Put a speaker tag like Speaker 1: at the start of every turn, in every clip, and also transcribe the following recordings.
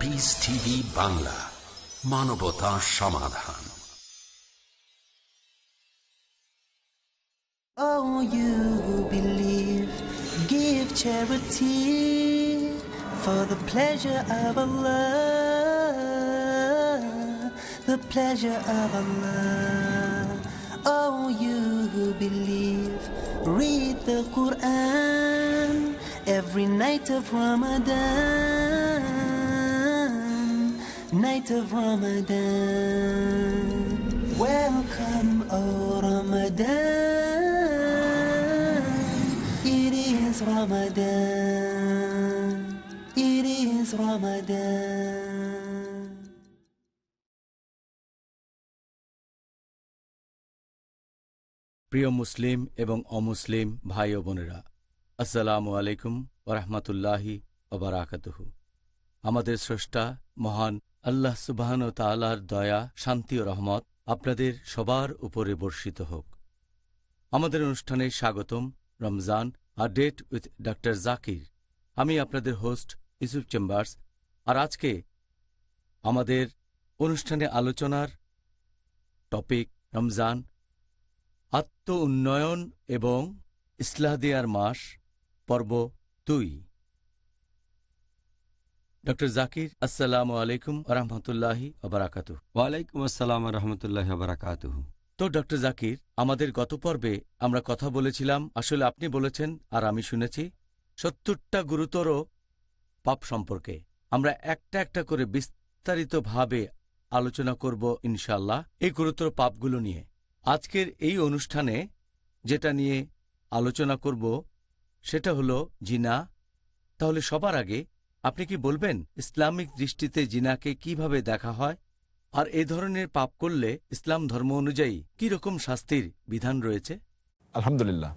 Speaker 1: Piece TV Bangla, মানবতা সমাধান।
Speaker 2: Oh, you who believe, give charity for the pleasure of Allah, the pleasure of Allah. Oh, you who believe, read the Quran every night of Ramadan, night of Ramadan. Welcome, oh Ramadan. It is Ramadan. It is Ramadan.
Speaker 3: প্রিয় মুসলিম এবং অমুসলিম ভাই ও বোনেরা, আসসালামু আলাইকুম ওয়া রাহমাতুল্লাহি ওয়া বারাকাতুহু। আমাদের স্রষ্টা মহান আল্লাহ সুবহানাহু ওয়া তাআলার দয়া, শান্তি ও রহমত আপনাদের সবার উপরে বর্ষিত হোক। আমাদের অনুষ্ঠানে স্বাগতম। রমজান আর ডেট উইথ ডক্টর জাকির। আমি আপনাদের হোস্ট ইউসুফ চেম্বার্স। আর আজকে আমাদের অনুষ্ঠানে আলোচনার টপিক রমজান, আত্ম উন্নয়ন এবং ইসলাহ দেয়ার মাস, পর্ব 2। ডক্টর জাকির, আসসালামু আলাইকুম রহমতুল্লাহি ওবারাকাতুহু।
Speaker 4: ওয়ালাইকুম আসসালাম রহমতুল্লাহ বারাকাতুহু।
Speaker 3: তো ডক্টর জাকির, আমাদের গত পর্বে আমরা কথা বলেছিলাম, আসলে আপনি বলেছেন আর আমি শুনেছি, 70টা গুরুতর পাপ সম্পর্কে। আমরা একটা একটা করে বিস্তারিতভাবে আলোচনা করব ইনশাআল্লাহ এই গুরুতর পাপগুলো নিয়ে। আজকের এই অনুষ্ঠানে যেটা নিয়ে আলোচনা করব সেটা হলো জিনা। তাহলে সবার আগে আপনি কি বলবেন ইসলামিক দৃষ্টিতে জিনাকে কিভাবে দেখা হয়, আর এ ধরনের পাপ করলে ইসলাম ধর্ম অনুযায়ী কি রকম শাস্তির বিধান রয়েছে?
Speaker 5: আলহামদুলিল্লাহ,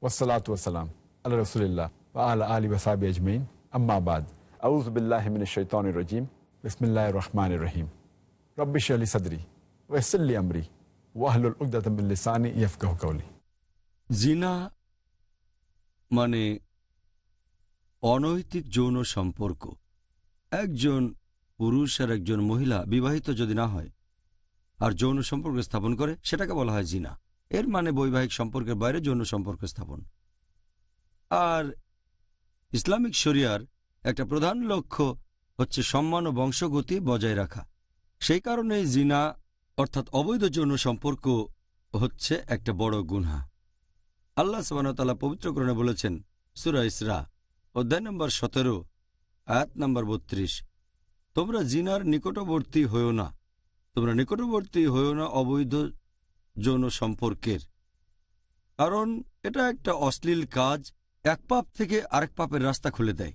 Speaker 5: ওয়াসসালাতু ওয়াসসালাম আলা রাসূলিল্লাহ ওয়া আলা আলিহি ওয়া সাহবিহি আজমাইন, আম্মা বাদ। আউযু বিল্লাহি মিনাশ শাইতানির রাজীম। বিসমিল্লাহির রহমানির রহিম। রব্বি ইশরাহ লি সাদরি ওয়া ইয়াসসির লি আমরি ওয়াহলুল উকদাতাম মিন লিসানি ইয়াফকাহু কাওলি।
Speaker 4: জিনা মানে অনৈতিক যৌন সম্পর্ক। একজন পুরুষ আর একজন মহিলা বিবাহিত যদি না হয় আর যৌন সম্পর্ক স্থাপন করে, সেটাকে বলা হয় জিনা। এর মানে বৈবাহিক সম্পর্কের বাইরে যৌন সম্পর্ক স্থাপন। আর ইসলামিক শরিয়ার একটা প্রধান লক্ষ্য হচ্ছে সম্মান ও বংশগতি বজায় রাখা। সেই কারণে জিনা অর্থাৎ অবৈধ যৌন সম্পর্ক হচ্ছে একটা বড় গুনাহ। আল্লাহ সুবহানাহু ওয়া তাআলা পবিত্র কোরআনে বলেছেন, সূরা ইসরা অধ্যায় নম্বর 17 আয়াত নম্বর 32, তোমরা জিনার নিকটবর্তী হইও না, তোমরা নিকটবর্তী হইও না অবৈধ যৌন সম্পর্কের, কারণ এটা একটা অশ্লীল কাজ, এক পাপ থেকে আরেক পাপের রাস্তা খুলে দেয়।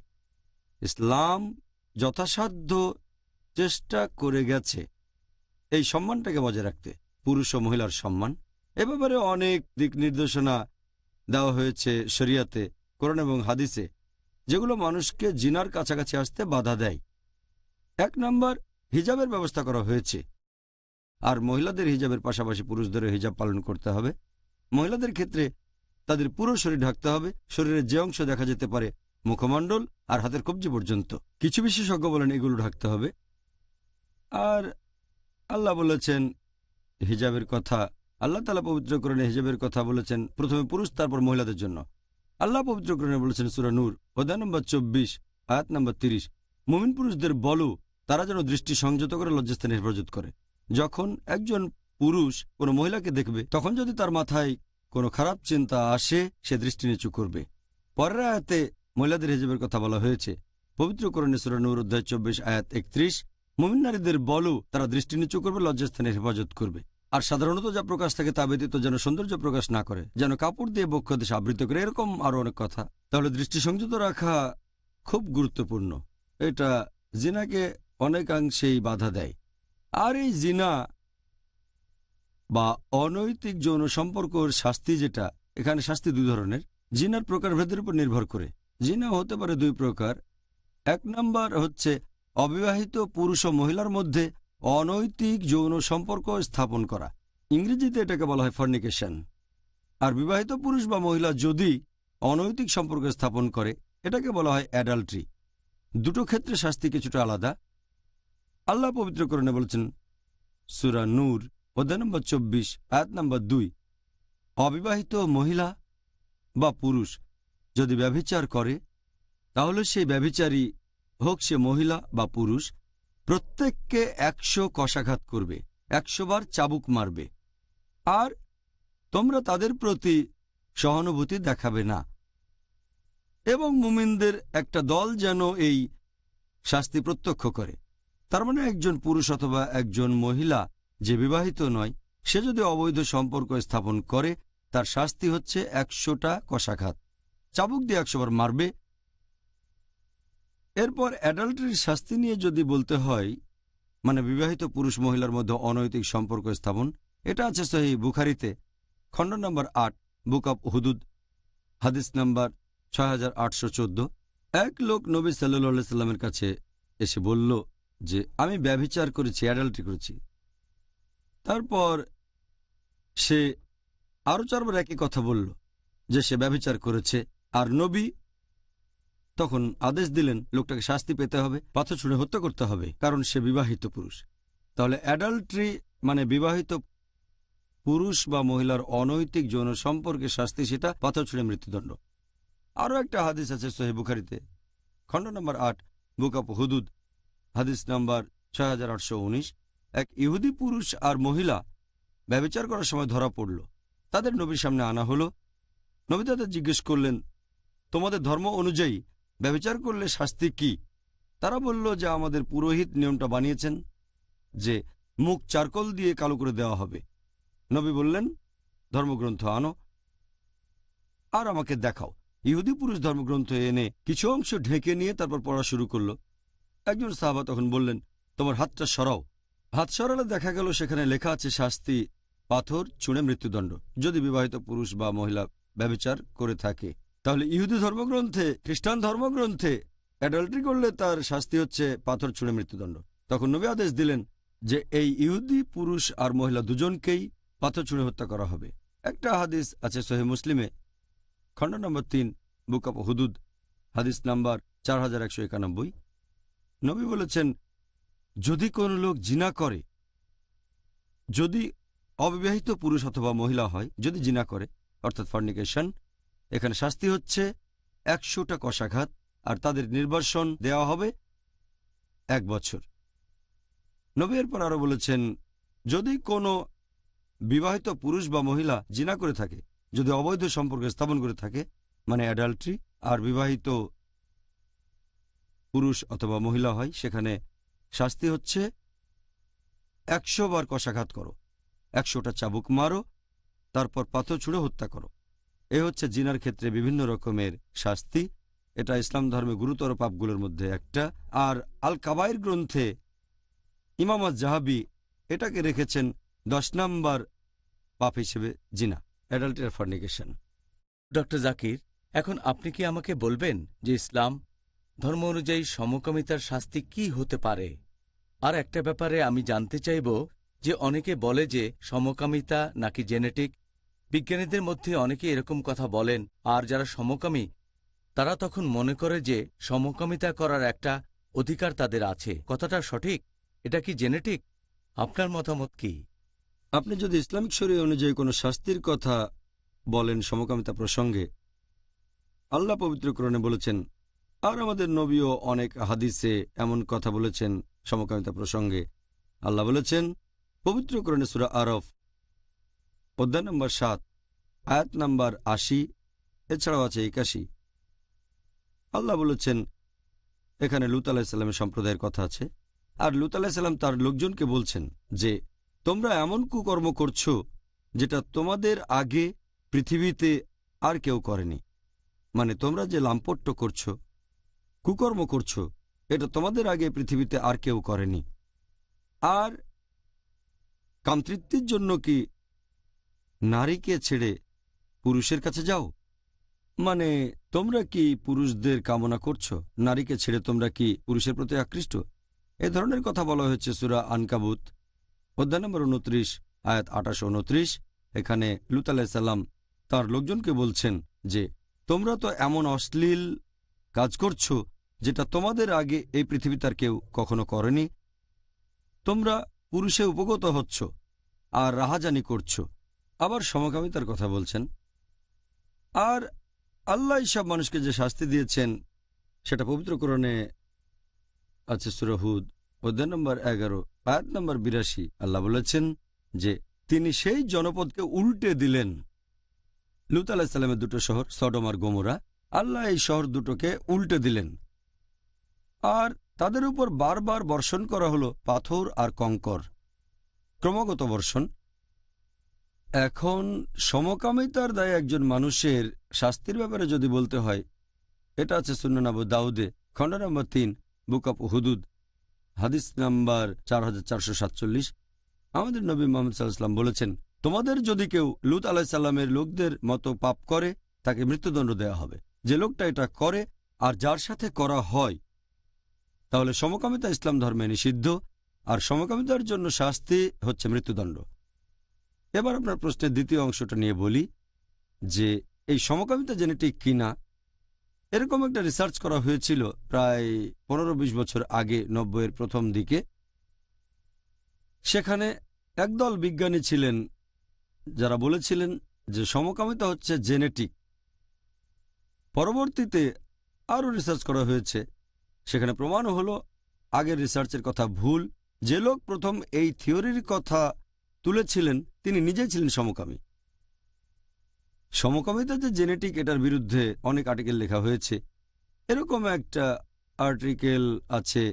Speaker 4: ইসলাম যথাসাধ্য চেষ্টা করে গেছে এই সম্মানটাকে বজায় রাখতে, পুরুষ ও মহিলার সম্মান। এ ব্যাপারে অনেক দিক নির্দেশনা দেওয়া হয়েছে শরিয়াতে, কোরআন এবং হাদিসে, যেগুলো মানুষকে জিনার কাছাকাছি আসতে বাধা দেয়। 1 নম্বর, হিজাবের ব্যবস্থা করা হয়েছে। আর মহিলাদের হিজাবের পাশাপাশি পুরুষদেরও হিজাব পালন করতে হবে। মহিলাদের ক্ষেত্রে তাদের পুরো শরীর ঢাকতে হবে। শরীরের যে অংশ দেখা যেতে পারে, মুখমণ্ডল আর হাতের কবজি পর্যন্ত, কিছু বিশেষজ্ঞ বলেন এগুলো ঢাকতে হবে। আর আল্লাহ বলেছেন হিজাবের কথা, আল্লাহ তাআলা পবিত্র কোরআনে হিজাবের কথা বলেছেন প্রথমে পুরুষ, তারপর মহিলাদের জন্য। আল্লাহ পবিত্র কোরআনে বলেছেন সূরা নূর অধ্যায় নম্বর 24 আয়াত নম্বর 30, মুমিন পুরুষদের বলো তারা যেন দৃষ্টি সংযত করে লজ্জাস্থানে হেফাজত করে। যখন একজন পুরুষ কোনো মহিলাকে দেখবে, তখন যদি তার মাথায় কোনো খারাপ চিন্তা আসে, সে দৃষ্টি নিচু করবে। পরের আয়াতে মহিলাদের হিজাবের কথা বলা হয়েছে পবিত্র কোরআনে সূরা নূর অধ্যায় 24 আয়াত 31, মুমিন নারীদের বলো তারা দৃষ্টি নিচু করবে, লজ্জাস্থানের হেফাজত করবে। আর সাধারণত যা প্রকাশ থাকে তা ব্যতীত যেন সৌন্দর্য প্রকাশ না করে, যেন কাপড় দিয়ে বক্ষ দেশ আবৃত করে, এরকম আরো অনেক কথা। তাহলে দৃষ্টি সংযত রাখা খুব গুরুত্বপূর্ণ। এটা জিনাকে অনেকাংশেই বাধা দেয়। আর এই জিনা বা অনৈতিক যৌন সম্পর্কর শাস্তি, যেটা এখানে শাস্তি 2 ধরনের। জিনার প্রকারভেদের উপর নির্ভর করে। জিনা হতে পারে 2 প্রকার। 1 নম্বর হচ্ছে অবিবাহিত পুরুষ ও মহিলার মধ্যে অনৈতিক যৌন সম্পর্ক স্থাপন করা, ইংরেজিতে এটাকে বলা হয় ফর্নিকেশন। আর বিবাহিত পুরুষ বা মহিলা যদি অনৈতিক সম্পর্ক স্থাপন করে, এটাকে বলা হয় অ্যাডাল্ট্রি। দুটো ক্ষেত্রে শাস্তি কিছুটা আলাদা। আল্লাহ পবিত্রকরণে বলেছেন সূরা নূর অধ্যায় নম্বর 24 আয়াত নম্বর 2, অবিবাহিত মহিলা বা পুরুষ যদি ব্যভিচার করে তাহলে সেই ব্যভিচারী হোক সে মহিলা বা পুরুষ প্রত্যেককে 100 কশাঘাত করবে, 100 বার চাবুক মারবে, আর তোমরা তাদের প্রতি সহানুভূতি দেখাবে না। এবং মুমিনদের একটা দল যেন এই শাস্তি প্রত্যক্ষ করে। তার মানে একজন পুরুষ অথবা একজন মহিলা যে বিবাহিত নয় সে যদি অবৈধ সম্পর্ক স্থাপন করে তার শাস্তি হচ্ছে 100টা কশাঘাত, চাবুক দিয়ে 100 বার মারবে। এরপর অ্যাডাল্টারির শাস্তি নিয়ে যদি বলতে হয়, মানে বিবাহিত পুরুষ মহিলার মধ্যে অনৈতিক সম্পর্ক স্থাপন, এটা আছে সহিহ বুখারীতে খণ্ড নম্বর 8 বুক অব হুদুদ হাদিস নাম্বার 6814। এক লোক নবী সাল্লাল্লাহু আলাইহি সাল্লামের কাছে এসে বলল যে আমি ব্যভিচার করেছি, অ্যাডাল্টারি করেছি। তারপর সে আরও 4 বার একই কথা বলল যে সে ব্যভিচার করেছে, আর নবী তখন আদেশ দিলেন লোকটাকে শাস্তি পেতে হবে, পাথর ছুঁড়ে হত্যা করতে হবে, কারণ সে বিবাহিত পুরুষ। তাহলে অ্যাডাল্টারি মানে বিবাহিত পুরুষ বা মহিলার অনৈতিক যৌন সম্পর্কে শাস্তি, সেটা পাথর ছুঁড়ে মৃত্যুদণ্ড। আরও একটা হাদিস আছে সহিহ বুখারীতে খণ্ড নম্বর 8 বুক অব হুদুদ হাদিস নাম্বার 6819। এক ইহুদি পুরুষ আর মহিলা ব্যভিচার করার সময় ধরা পড়ল, তাদের নবীর সামনে আনা হলো। নবী তাদের জিজ্ঞেস করলেন, তোমাদের ধর্ম অনুযায়ী ব্যভিচার করলে শাস্তি কি? তারা বলল যে আমাদের পুরোহিত নিয়মটা বানিয়েছেন যে মুখ চারকোল দিয়ে কালো করে দেওয়া হবে। নবী বললেন, ধর্মগ্রন্থ আনো আর আমাকে দেখাও। ইহুদি পুরুষ ধর্মগ্রন্থ এনে কিছু অংশ ঢেকে নিয়ে তারপর পড়া শুরু করল। একজন সাহাবা তখন বললেন, তোমার হাতটা সরাও। হাত সরালে দেখা গেল সেখানে লেখা আছে শাস্তি পাথর ছুঁড়ে মৃত্যুদণ্ড, যদি বিবাহিত পুরুষ বা মহিলা ব্যভিচার করে থাকে। তাহলে ইহুদি ধর্মগ্রন্থে, খ্রিস্টান ধর্মগ্রন্থে অ্যাডাল্টারি করলে তার শাস্তি হচ্ছে পাথর ছুঁড়ে মৃত্যুদণ্ড। তখন নবী আদেশ দিলেন যে এই ইহুদি পুরুষ আর মহিলা দুজনকেই পাথর ছুঁড়ে হত্যা করা হবে। একটা হাদিস আছে সহিহ মুসলিমে খণ্ড নম্বর 3 বুক অব হুদুদ হাদিস নাম্বার 4191। নবী বলেছেন, যদি কোনো লোক জিনা করে, যদি অবিবাহিত পুরুষ অথবা মহিলা হয়, যদি জিনা করে অর্থাৎ ফর্নিকেশন, এখানে শাস্তি হচ্ছে 100টা কশাঘাত, আর তাদের নির্বাসন দেওয়া হবে 1 বছর। নবী এরপর আরও বলেছেন, যদি কোনো বিবাহিত পুরুষ বা মহিলা জিনা করে থাকে, যদি অবৈধ সম্পর্ক স্থাপন করে থাকে, মানে অ্যাডাল্টারি, আর বিবাহিত পুরুষ অথবা মহিলা হয়, সেখানে শাস্তি হচ্ছে 100 বার কশাঘাত করো, 100টা চাবুক মারো, তারপর পাথর ছুঁড়ে হত্যা করো। এ হচ্ছে জিনার ক্ষেত্রে বিভিন্ন রকমের শাস্তি। এটা ইসলাম ধর্মে গুরুতর পাপগুলোর মধ্যে একটা। আর আল কাবায়ের গ্রন্থে ইমাম আজ-জাহাবি এটাকে রেখেছেন 10 নম্বর পাপ হিসেবে, জিনা, অ্যাডাল্টারি, ফর্নিকেশন।
Speaker 3: ডক্টর জাকির, এখন আপনি কি আমাকে বলবেন যে ইসলাম ধর্ম অনুযায়ী সমকামিতার শাস্তি কি হতে পারে? আর একটা ব্যাপারে আমি জানতে চাইব যে অনেকে বলে যে সমকামিতা নাকি জেনেটিক। বিজ্ঞানীদের মধ্যে অনেকে এরকম কথা বলেন, আর যারা সমকামী তারা তখন মনে করে যে সমকামিতা করার একটা অধিকার তাদের আছে। কথাটা সঠিক? এটা কি জেনেটিক? আপনার মতামত কি?
Speaker 4: আপনি যদি ইসলামিক শরীয়ত অনুযায়ী কোনো শাস্তির কথা বলেন সমকামিতা প্রসঙ্গে, আল্লাহ পবিত্র কোরআনে বলেছেন, আর আমাদের নবীও অনেক হাদিসে এমন কথা বলেছেন সমকামিতা প্রসঙ্গে। আল্লাহ বলেছেন পবিত্র কোরআনে সূরা আরফ অধ্যায় নম্বর 7 আয়াত নাম্বার 80, এছাড়াও আছে 81। আল্লাহ বলেছেন, এখানে লূত আলাইহিস সালামের সম্প্রদায়ের কথা আছে, আর লূত আলাইহিস সালাম তার লোকজনকে বলছেন যে তোমরা এমন কুকর্ম করছো যেটা তোমাদের আগে পৃথিবীতে আর কেউ করেনি। মানে তোমরা যে লাম্পট্য করছো, কুকর্ম করছো, এটা তোমাদের আগে পৃথিবীতে আর কেউ করেনি। আর কামতৃপ্তির জন্য কি নারীকে ছেড়ে পুরুষের কাছে যাও? মানে তোমরা কি পুরুষদের কামনা করছো? নারীকে ছেড়ে তোমরা কি পুরুষের প্রতি আকৃষ্ট? এ ধরনের কথা বলা হয়েছে সূরা আনকাবুত অধ্যায় নম্বর 29 আয়াত 28-29। এখানে লূত আলাইহিস সালাম তার লোকজনকে বলছেন যে তোমরা তো এমন অশ্লীল কাজ করছো যেটা তোমাদের আগে এই পৃথিবীতে আর কেউ কখনো করেনি। তোমরা পুরুষে উপগত হচ্ছ আর রাহাজানি করছো। আবার সমকামিতার কথা বলছেন। আর আল্লাহ সব মানুষকে যে শাস্তি দিয়েছেন সেটা পবিত্র কোরআনে আছে, সূরা হুদ অধ্যায় নম্বর 11 আয়াত নম্বর 82। আল্লাহ বলেছেন যে তিনি সেই জনপদকে উল্টে দিলেন। লূত আলাইহিস সালামের দুটো শহর সদম আর গমোরা, আল্লাহ এই শহর দুটোকে উল্টে দিলেন আর তাদের উপর বারবার বর্ষণ করা হলো পাথর আর কঙ্কর, ক্রমাগত বর্ষণ। এখন সমকামিতার দায়ে একজন মানুষের শাস্তির ব্যাপারে যদি বলতে হয়, এটা আছে সুন্নান আবু দাউদে খণ্ড নম্বর 3 বুক অফ হুদুদ হাদিস নাম্বার 4447। আমাদের নবী মুহাম্মদ সাল্লাল্লাহু আলাইহি ওয়াসাল্লাম বলেছেন, তোমাদের যদি কেউ লূত আলাইহিস সালামের লোকদের মতো পাপ করে তাকে মৃত্যুদণ্ড দেওয়া হবে। যে লোকটা এটা করে আর যার সাথে করা হয়, তাহলে সমকামিতা ইসলাম ধর্মে নিষিদ্ধ আর সমকামিতার জন্য শাস্তি হচ্ছে মৃত্যুদণ্ড। এবার আপনার প্রশ্নের দ্বিতীয় অংশটা নিয়ে বলি যে এই সমকামিতা জেনেটিক কিনা। এরকম একটা রিসার্চ করা হয়েছিল প্রায় 15-20 বছর আগে, 90-এর প্রথম দিকে। সেখানে একদল বিজ্ঞানী ছিলেন যারা বলেছিলেন যে সমকামিতা হচ্ছে জেনেটিক। পরবর্তীতে আরও রিসার্চ করা হয়েছে, সেখানে প্রমাণ হলো আগের রিসার্চের কথা ভুল। যে লোক প্রথম এই থিওরির কথা তুলেছিলেন তিনি নিজেই ছিলেন সমকামী। সমকামিতা যে জেনেটিক এটার বিরুদ্ধে অনেক আর্টিকেল লেখা হয়েছে। এরকম একটা আর্টিকেল আছে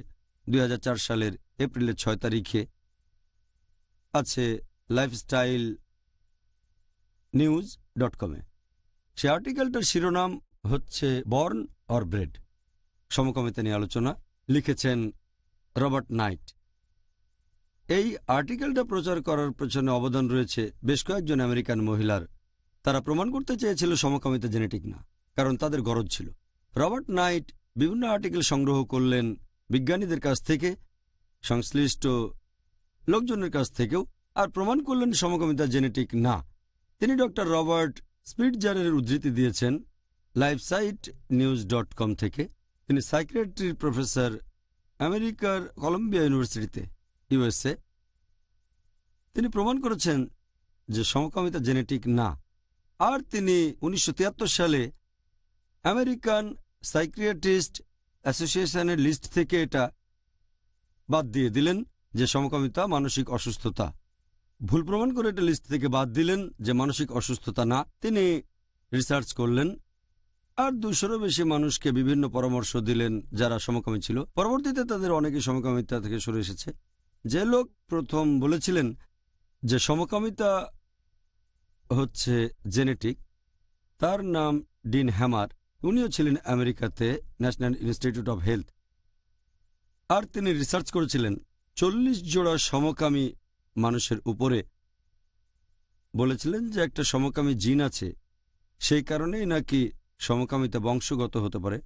Speaker 4: 2004 সালের এপ্রিলের 6 তারিখে, আছে লাইফস্টাইল নিউজ.com-এ। সে আর্টিকেলটার শিরোনাম হচ্ছে বর্ন অর ব্রেড, সমকামিতা নিয়ে আলোচনা। লিখেছেন রবার্ট নাইট। এই আর্টিকেলটা প্রচার করার পেছনে অবদান রয়েছে বেশ কয়েকজন আমেরিকান মহিলার। তারা প্রমাণ করতে চেয়েছিল সমকামিতা জেনেটিক না, কারণ তাদের গরজ ছিল। রবার্ট নাইট বিভিন্ন আর্টিকেল সংগ্রহ করলেন বিজ্ঞানীদের কাছ থেকে, সংশ্লিষ্ট লোকজনের কাছ থেকেও, আর প্রমাণ করলেন সমকামিতা জেনেটিক না। তিনি ডক্টর রবার্ট স্পিটজারের উদ্ধৃতি দিয়েছেন লাইফসাইট নিউজ.com থেকে। তিনি সাইকিয়াট্রির প্রফেসর আমেরিকার কলম্বিয়া ইউনিভার্সিটিতে, ইউএসএ। তিনি প্রমাণ করেছেন যে সমকামিতা জেনেটিক না। আর তিনি 1973 সালে আমেরিকান সাইকিয়াট্রিস্ট অ্যাসোসিয়েশনের লিস্ট থেকে এটা বাদ দিয়ে দিলেন যে সমকামিতা মানসিক অসুস্থতা। ভুল প্রমাণ করে এটা লিস্ট থেকে বাদ দিলেন যে মানসিক অসুস্থতা না। তিনি রিসার্চ করলেন আর 200-এরও বেশি মানুষকে বিভিন্ন পরামর্শ দিলেন যারা সমকামী ছিল। পরবর্তীতে তাদের অনেকেই সমকামিতা থেকে সরে এসেছে। যে লোক প্রথম বলেছিলেন যে সমকামিতা হচ্ছে জেনেটিক, তার নাম ডিন হ্যামার। উনিও ছিলেন আমেরিকাতে ন্যাশনাল ইনস্টিটিউট অব হেলথ। আর তিনি রিসার্চ করেছিলেন 40 জোড়া সমকামী মানুষের উপরে। বলেছিলেন যে একটা সমকামী জিন আছে, সেই কারণেই নাকি সমকামিতা বংশগত হতে পারে।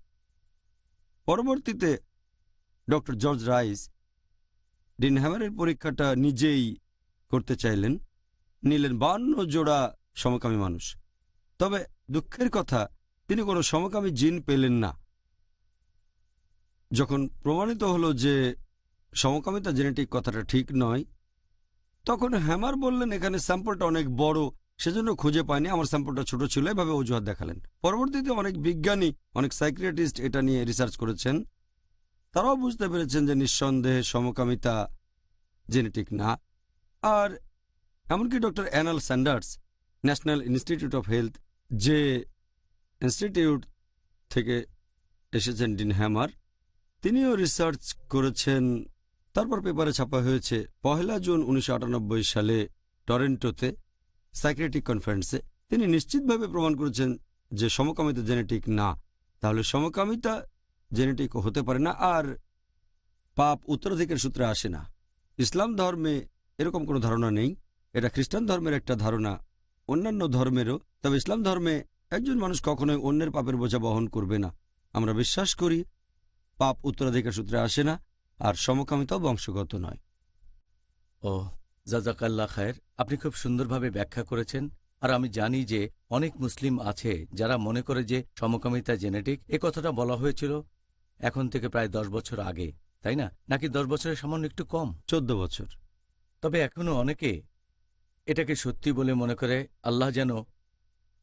Speaker 4: পরবর্তীতে ডক্টর জর্জ রাইস ডিন হ্যামারের পরীক্ষাটা নিজেই করতে চাইলেন, নিলেন 52 জোড়া সমকামী মানুষ। তবে দুঃখের কথা, তিনি কোনো সমকামী জিন পেলেন না। যখন প্রমাণিত হলো যে সমকামিতা জেনেটিক কথাটা ঠিক নয়, তখন হ্যামার বললেন এখানে স্যাম্পলটা অনেক বড়, সেজন্য খুঁজে পায়নি, আমার স্যাম্পলটা ছোট ছিল, এভাবে অজুহাত দেখালেন। পরবর্তীতে অনেক বিজ্ঞানী, অনেক সাইকিয়াট্রিস্ট এটা নিয়ে রিসার্চ করেছেন। তারাও বুঝতে পেরেছেন যে নিঃসন্দেহে সমকামিতা জেনেটিক না। আর এমনকি doctor anal Sanders national institute of health, যে ইনস্টিটিউট থেকে এসেছেন ডিন হ্যামার, তিনিও রিসার্চ করেছেন। তারপর পেপারে ছাপা হয়েছে 1 জুন 1998 সালে টরেন্টোতে সাইকিয়াট্রিক কনফারেন্সে। তিনি নিশ্চিতভাবে প্রমাণ করেছেন যে সমকামিতা জেনেটিক না। তাহলে সমকামিতা জেনেটিক হতে পারে না, আর পাপ উত্তরাধিকার সূত্রে আসে না। ইসলাম ধর্মে এরকম কোনো ধারণা নেই। এটা খ্রিস্টান ধর্মের একটা ধারণা, অন্যান্য ধর্মেরও। তবে ইসলাম ধর্মে একজন মানুষ কখনোই অন্যের পাপের বোঝা বহন করবে না। আমরা বিশ্বাস করি পাপ উত্তরাধিকার সূত্রে আসে না, আর সমকামিতাও বংশগত নয়।
Speaker 3: ও জাজাকাল্লাহ খায়ের, আপনি খুব সুন্দরভাবে ব্যাখ্যা করেছেন। আর আমি জানি যে অনেক মুসলিম আছে যারা মনে করে যে সমকামিতা জেনেটিক। এ কথাটা বলা হয়েছিল এখন থেকে প্রায় 10 বছর আগে। তাই না? নাকি 10 বছরের সামান্য একটু কম?
Speaker 4: 14 বছর।
Speaker 3: তবে এখনো অনেকে এটাকে সত্যি বলে মনে করে। আল্লাহ যেন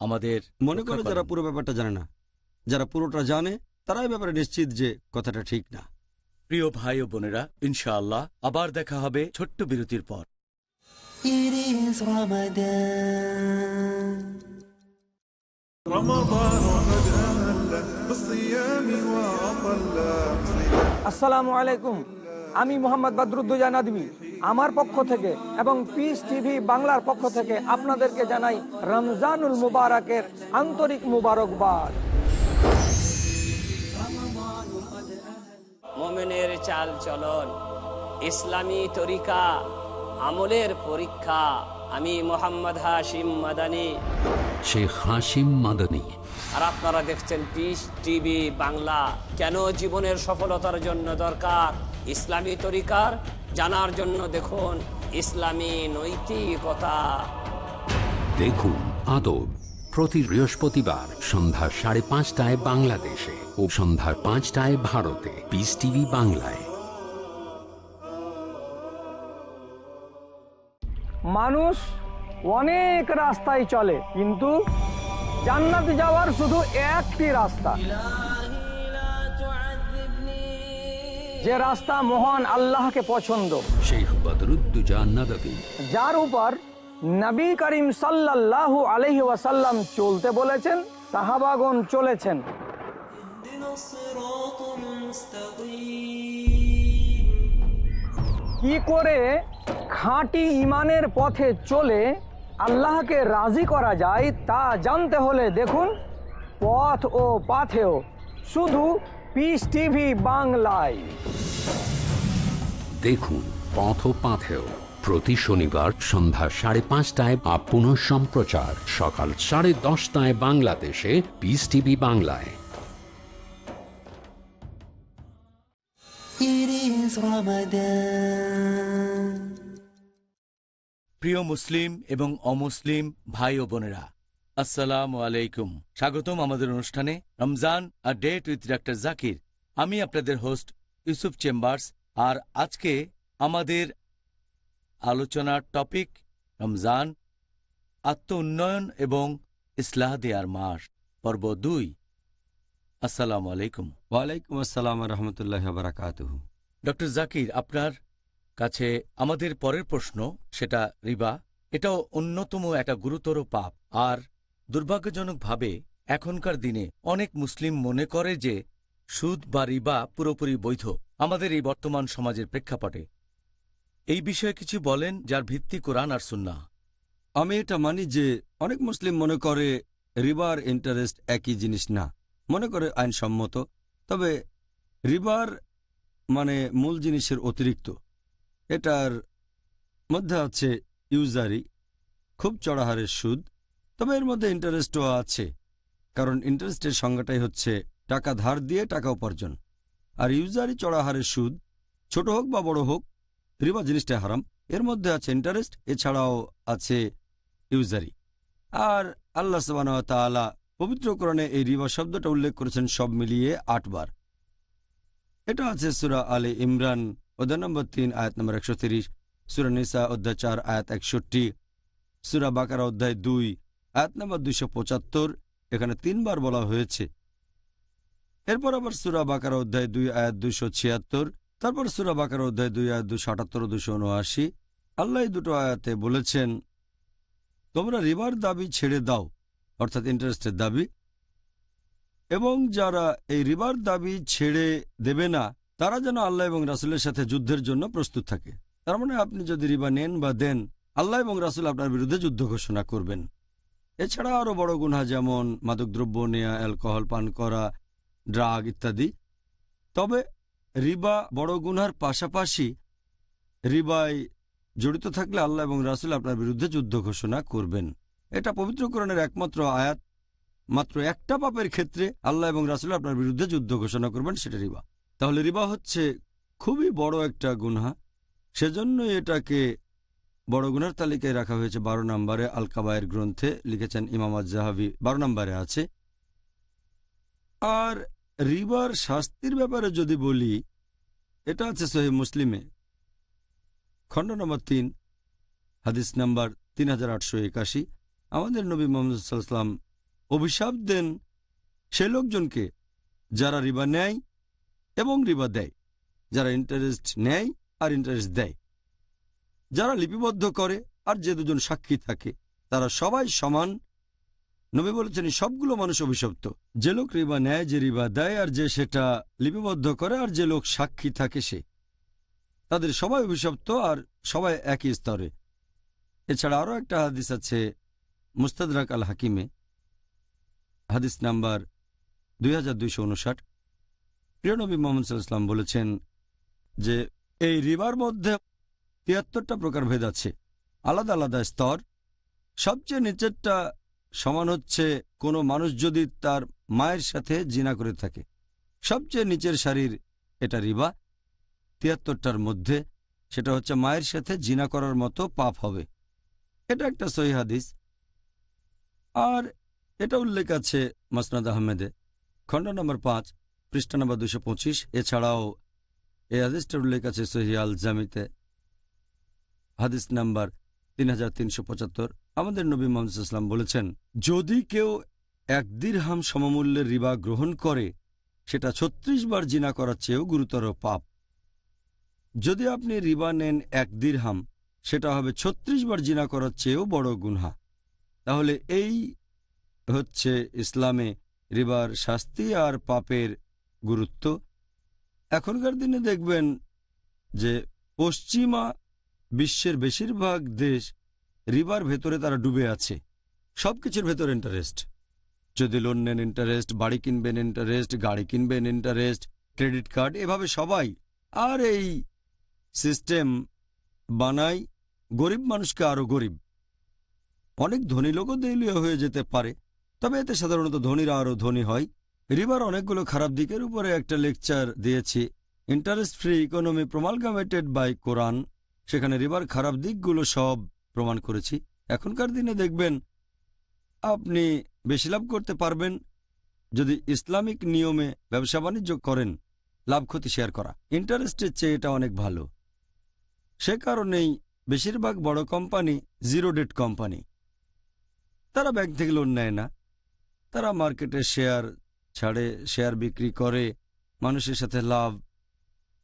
Speaker 3: আমাদের
Speaker 4: মনে করে যারা পুরো ব্যাপারটা জানে না, যারা পুরোটা জানে তারা এই ব্যাপারে নিশ্চিত যে কথাটা ঠিক না।
Speaker 3: প্রিয় ভাই ও বোনেরা, ইনশাআল্লাহ আবার দেখা হবে ছোট্ট বিরতির পর।
Speaker 2: It is Ramadan.
Speaker 6: رمضان قد أهل بالصيام وأطل.
Speaker 7: আসসালামু আলাইকুম, আমি মোহাম্মদ বদরুদ্দোজা নদভী আমার পক্ষ থেকে এবং পিস টিভি বাংলার পক্ষ থেকে আপনাদেরকে জানাই রমজানুল মুবারকের আন্তরিক মুবারকবাদ।
Speaker 8: মোমেনের চাল চলন, ইসলামী তরিকা, আমলের পরীক্ষা। আমি মোহাম্মদ হাশিম মাদানী,
Speaker 1: শেখ হাশিম মাদানী।
Speaker 8: আর আপনারা দেখছেন পিস টিভি বাংলা। কেন জীবনের সফলতার জন্য দরকার ইসলামী তরিকার জানার জন্য দেখুন ইসলামী নৈতিকতা।
Speaker 1: দেখুন আদব, প্রতি বৃহস্পতিবার সন্ধ্যা 5:30 বাংলাদেশে ও সন্ধ্যা 5টায় ভারতে, পিস টিভি বাংলায়।
Speaker 7: মানুষ অনেক রাস্তায় চলে, কিন্তু জান্নাতে যাওয়ার শুধু একটি রাস্তা, যে রাস্তা মহান আল্লাহকে পছন্দ,
Speaker 1: শেখ বদরুদ্দোজা নদভী,
Speaker 7: যার উপর নবী করিম সাল্লাল্লাহু আলাইহি ওয়াসাল্লাম চলতে বলেছেন, সাহাবাগণ চলেছেন। কি করে খাঁটি ঈমানের পথে চলে আল্লাহকে রাজি করা যায় তা জানতে হলে দেখুন পথ ও পাথেও, শুধু পিস টিভি বাংলায়।
Speaker 1: দেখুন পথ ও পাথেও প্রতি শনিবার সন্ধ্যা 5:30 আর পুনঃ সম্প্রচার সকাল 10:30 বাংলাদেশে, পিস টিভি বাংলায়।
Speaker 2: It is Ramadan.
Speaker 3: প্রিয় মুসলিম এবং অমুসলিম ভাই ও বোনেরা, আসসালামু আলাইকুম। স্বাগতম আমাদের অনুষ্ঠানে Ramzan a date with doctor Zakir. আমি আপনাদের হোস্ট ইউসুফ চেম্বার্স। আর আজকে আমাদের আলোচনার টপিক রমজান, আত্ম উন্নয়ন এবং ইসলাহ দেয়ার মাস, পর্ব 2। আসসালামু আলাইকুম।
Speaker 4: ওয়ালাইকুম আসসালাম রহমতুল্লাহ বারাকাতুহু।
Speaker 3: ডক্টর জাকির, আপনার কাছে আমাদের পরের প্রশ্ন, সেটা রিবা। এটাও অন্যতম একটা গুরুতর পাপ। আর দুর্ভাগ্যজনকভাবে এখনকার দিনে অনেক মুসলিম মনে করে যে সুদ বা রিবা পুরোপুরি বৈধ আমাদের এই বর্তমান সমাজের প্রেক্ষাপটে। এই বিষয়ে কিছু বলেন, যার ভিত্তি কোরআন আর সুন্নাহ।
Speaker 4: আমি এটা মানি যে অনেক মুসলিম মনে করে রিবার ইন্টারেস্ট একই জিনিস না, মনে করে আইনসম্মত। তবে রিবার মানে মূল জিনিসের অতিরিক্ত। এটার মধ্যে আছে ইউজারি, খুব চড়া হারের সুদ। তবে এর মধ্যে ইন্টারেস্টও আছে, কারণ ইন্টারেস্টের সংজ্ঞাটাই হচ্ছে টাকা ধার দিয়ে টাকা উপার্জন। আর ইউজারি চড়া হারের সুদ, ছোট হোক বা বড় হোক, রিবা জিনিসটা হারাম। এর মধ্যে আছে ইন্টারেস্ট, এছাড়াও আছে ইউজারি। আর আল্লাহ সুবহানাহু ওয়া তাআলা পবিত্র কোরআনে এই রিবা শব্দটা উল্লেখ করেছেন সব মিলিয়ে 8 বার। এটা আছে সূরা আলে ইমরান অধ্যায় নম্বর 3 আয়াত নম্বর 130, সূরা নিসা অধ্যায় 4 আয়াত 61, সূরা বাকারা অধ্যায় 2 আয়াত নম্বর 275, এখানে 3 বার বলা হয়েছে। এরপর আবার সূরা বাকারা অধ্যায় 2 আয়াত 276, তারপর সূরা বাকারা অধ্যায় 2 আয়াত 278 ও 279। আল্লাহ এই দুটো আয়াতে বলেছেন, তোমরা রিবার দাবি ছেড়ে দাও, অর্থাৎ ইন্টারেস্টের দাবি। এবং যারা এই রিবার দাবি ছেড়ে দেবে না, তারা যেন আল্লাহ এবং রাসূলের সাথে যুদ্ধের জন্য প্রস্তুত থাকে। তার মানে আপনি যদি রিবা নেন বা দেন, আল্লাহ এবং রাসূল আপনার বিরুদ্ধে যুদ্ধ ঘোষণা করবেন। এছাড়া আরও বড় গুনাহ, যেমন মাদকদ্রব্য নেয়া, অ্যালকোহল পান করা, ড্রাগ ইত্যাদি। তবে রিবা বড় গুনার পাশাপাশি রিবায় জড়িত থাকলে আল্লাহ এবং রাসূল আপনার বিরুদ্ধে যুদ্ধ ঘোষণা করবেন। এটা পবিত্র কোরআনের একমাত্র আয়াত। মাত্র একটা পাপের ক্ষেত্রে আল্লাহ এবং রাসূল আপনার বিরুদ্ধে যুদ্ধ ঘোষণা করবেন, সেটা রিবা। তাহলে রিবা হচ্ছে খুবই বড় একটা গুনাহ। সেজন্য এটাকে বড় গুনার তালিকায় রাখা হয়েছে 12 নম্বরে। আল কাবায়ের গ্রন্থে লিখেছেন ইমাম আজ-যাহাবী, 12 নম্বরে আছে। আর রিবার শাস্তির ব্যাপারে যদি বলি, এটা আছে সহিহ মুসলিমে, খণ্ড নম্বর 3, হাদিস নাম্বার 3881। আমাদের নবী মুহাম্মদ সাল্লাল্লাহু আলাইহি ওয়াসাল্লাম অভিশাপ দেন সে লোকজনকে যারা রিবা নেয় এবং রিবা দেয়, যারা ইন্টারেস্ট নেয় আর ইন্টারেস্ট দেয়, যারা লিপিবদ্ধ করে আর যে দুজন সাক্ষী থাকে, তারা সবাই সমান। নবী বলেছেন সবগুলো মানুষ অভিশপ্ত। যে লোক রিবা নেয়, যে রিবা দেয়, আর যে সেটা লিপিবদ্ধ করে, আর যে লোক সাক্ষী থাকে সে, তাদের সবাই অভিশপ্ত আর সবাই একই স্তরে। এছাড়া আরও একটা হাদিস আছে মুস্তাদরাক আল হাকিমে, হাদিস নাম্বার 2259। প্রিয় নবী মুহাম্মদ সাল্লাল্লাহু আলাইহি ওয়াসাল্লাম বলেছেন যে এই রিবার মধ্যে 73টা প্রকারভেদ আছে, আলাদা আলাদা স্তর। সবচেয়ে নিচেরটা সমান হচ্ছে কোনো মানুষ যদি তার মায়ের সাথে জিনা করে থাকে, সবচেয়ে নিচের সারির এটা রিবা। 73টার মধ্যে সেটা হচ্ছে মায়ের সাথে জিনা করার মতো পাপ হবে। এটা একটা সহিহ হাদিস, আর এটা উল্লেখ আছে মাসনাদ আহমেদে, খণ্ড নম্বর 5, পৃষ্ঠা নম্বর 225। এছাড়াও এই হাদিসটার উল্লেখ আছে সহিহ আল জামিতে, হাদিস নাম্বার 3375। আমাদের নবী মুহাম্মদ সাল্লাল্লাহু আলাইহি ওয়াসাল্লাম বলেছেন, যদি কেউ 1 দিরহাম সমমূল্যের রিবা গ্রহণ করে, সেটা 36 বার জিনা করার চেয়েও গুরুতর পাপ। যদি আপনি রিবা নেন 1 দিরহাম, সেটা হবে 36 বার জিনা করার চেয়েও বড় গুনহা। তাহলে এই হচ্ছে ইসলামে রিবার শাস্তি আর পাপের গুরুত্ব। এখনকার দিনে দেখবেন যে পশ্চিমা বিশ্বের বেশিরভাগ দেশ রিবার ভেতরে তারা ডুবে আছে। সবকিছুর ভেতরে ইন্টারেস্ট। যদি লোন নেন ইন্টারেস্ট, বাড়ি কিনবেন ইন্টারেস্ট, গাড়ি কিনবেন ইন্টারেস্ট, ক্রেডিট কার্ড, এভাবে সবাই। আর এই সিস্টেম বানায় গরিব মানুষকে আরও গরিব। অনেক ধনী লোকও দেউলিয়া হয়ে যেতে পারে, তবে এতে সাধারণত ধনীরা আরও ধনী হয়। রিবার অনেকগুলো খারাপ দিকের উপরে একটা লেকচার দিয়েছি, ইন্টারেস্ট ফ্রি ইকোনমি প্রমালগামেটেড বাই কোরআন। সেখানে রিবার খারাপ দিকগুলো সব প্রমাণ করেছি। এখনকার দিনে দেখবেন আপনি বেশি লাভ করতে পারবেন যদি ইসলামিক নিয়মে ব্যবসা বাণিজ্য করেন। লাভ ক্ষতি শেয়ার করা ইন্টারেস্টের চেয়ে এটা অনেক ভালো। সে কারণেই বেশিরভাগ বড় কোম্পানি জিরো ডেট কোম্পানি। তারা ব্যাংক থেকে লোন নেয় না, তারা মার্কেটে শেয়ার ছাড়ে, শেয়ার বিক্রি করে, মানুষের সাথে লাভ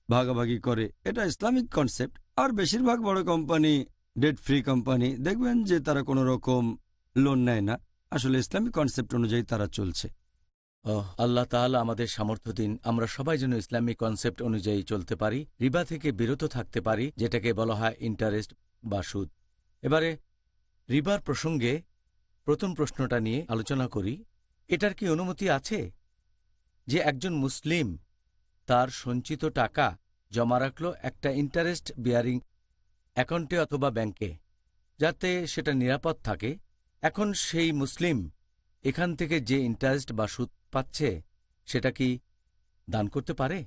Speaker 4: ভাগাভাগি করে। এটা ইসলামিক কনসেপ্ট। আর বেশিরভাগ বড় কোম্পানি ডেট ফ্রি কোম্পানি, দেখবেন যে তারা কোনো রকম লোন নেয় না। আসলে ইসলামিক কনসেপ্ট অনুযায়ী তারা চলছে।
Speaker 3: আল্লাহ তাআলা আমাদের সামর্থ্য দিন, আমরা সবাই যেন ইসলামিক কনসেপ্ট অনুযায়ী চলতে পারি, রিবা থেকে বিরত থাকতে পারি, যেটাকে বলা হয় ইন্টারেস্ট বা সুদ। এবারে রিবার প্রসঙ্গে প্রথম প্রশ্নটা নিয়ে আলোচনা করি। এটার কি অনুমতি আছে যে একজন মুসলিম তার সঞ্চিত টাকা জমা রাখল একটা ইন্টারেস্ট বিয়ারিং অ্যাকাউন্টে অথবা ব্যাংকে, যাতে সেটা নিরাপদ থাকে? এখন সেই মুসলিম এখান থেকে যে ইন্টারেস্ট বা সুদ পাচ্ছে সেটা কি দান করতে পারে?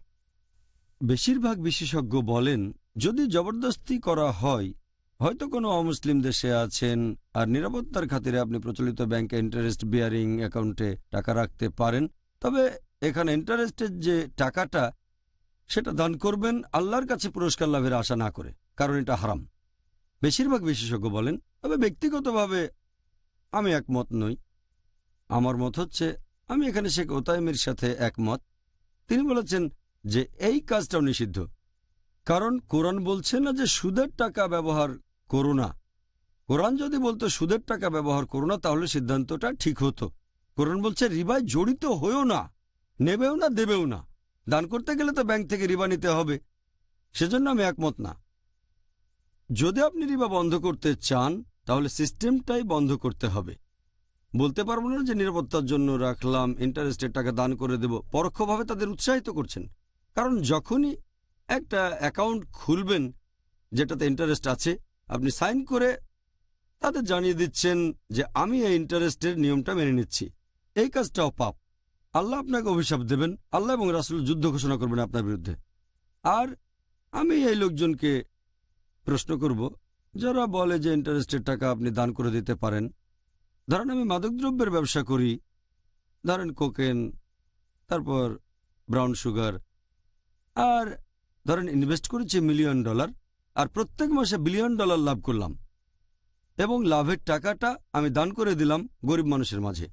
Speaker 4: বেশিরভাগ বিশেষজ্ঞ বলেন যদি জবরদস্তি করা হয়, হয়তো কোনো অমুসলিম দেশে আছেন আর নিরাপত্তার খাতিরে আপনি প্রচলিত ব্যাংকে ইন্টারেস্ট বিয়ারিং অ্যাকাউন্টে টাকা রাখতে পারেন, তবে এখানে ইন্টারেস্টের যে টাকাটা সেটা দান করবেন আল্লাহর কাছে পুরস্কার লাভের আশা না করে, কারণ এটা হারাম। বেশিরভাগ বিশেষজ্ঞ বলেন। তবে ব্যক্তিগতভাবে আমি একমত নই। আমার মত হচ্ছে, আমি এখানে শেখ ওতাইমের সাথে একমত। তিনি বলেছেন যে এই কাজটাও নিষিদ্ধ, কারণ কোরআন বলছে না যে সুদের টাকা ব্যবহার করো না। কোরআন যদি বলতো সুদের টাকা ব্যবহার করো না, তাহলে সিদ্ধান্তটা ঠিক হতো। কোরআন বলছে রিবায় জড়িত হয়েও না, নেবেও না, দেবেও না। দান করতে গেলে তো ব্যাংক থেকে রিবা নিতে হবে। সেজন্য আমি একমত না। যদি আপনি রিবা বন্ধ করতে চান, তাহলে সিস্টেমটাই বন্ধ করতে হবে। বলতে পারবো না যে নিরাপত্তার জন্য রাখলাম, ইন্টারেস্টের টাকা দান করে দেব। পরোক্ষভাবে তাদের উৎসাহিত করছেন, কারণ যখনই একটা অ্যাকাউন্ট খুলবেন যেটাতে ইন্টারেস্ট আছে, আপনি সাইন করে তাদের জানিয়ে দিচ্ছেন যে আমি এই ইন্টারেস্টের নিয়মটা মেনে নিচ্ছি। এই কাজটাও পাপ। আল্লাহ আপনাকে অভিশাপ দেবেন, আল্লাহ এবং রাসূল যুদ্ধ ঘোষণা করবেন আপনার বিরুদ্ধে। আর আমি এই লোকজনকে প্রশ্ন করব যারা বলে যে ইন্টারেস্টের টাকা আপনি দান করে দিতে পারেন। ধরেন আমি মাদকদ্রব্যের ব্যবসা করি, ধরেন কোকেন, তারপর ব্রাউন সুগার, আর ধরেন ইনভেস্ট করেছি $1 মিলিয়ন আর প্রত্যেক মাসে $1 বিলিয়ন লাভ করলাম এবং লাভের টাকাটা আমি দান করে দিলাম গরিব মানুষের মাঝে,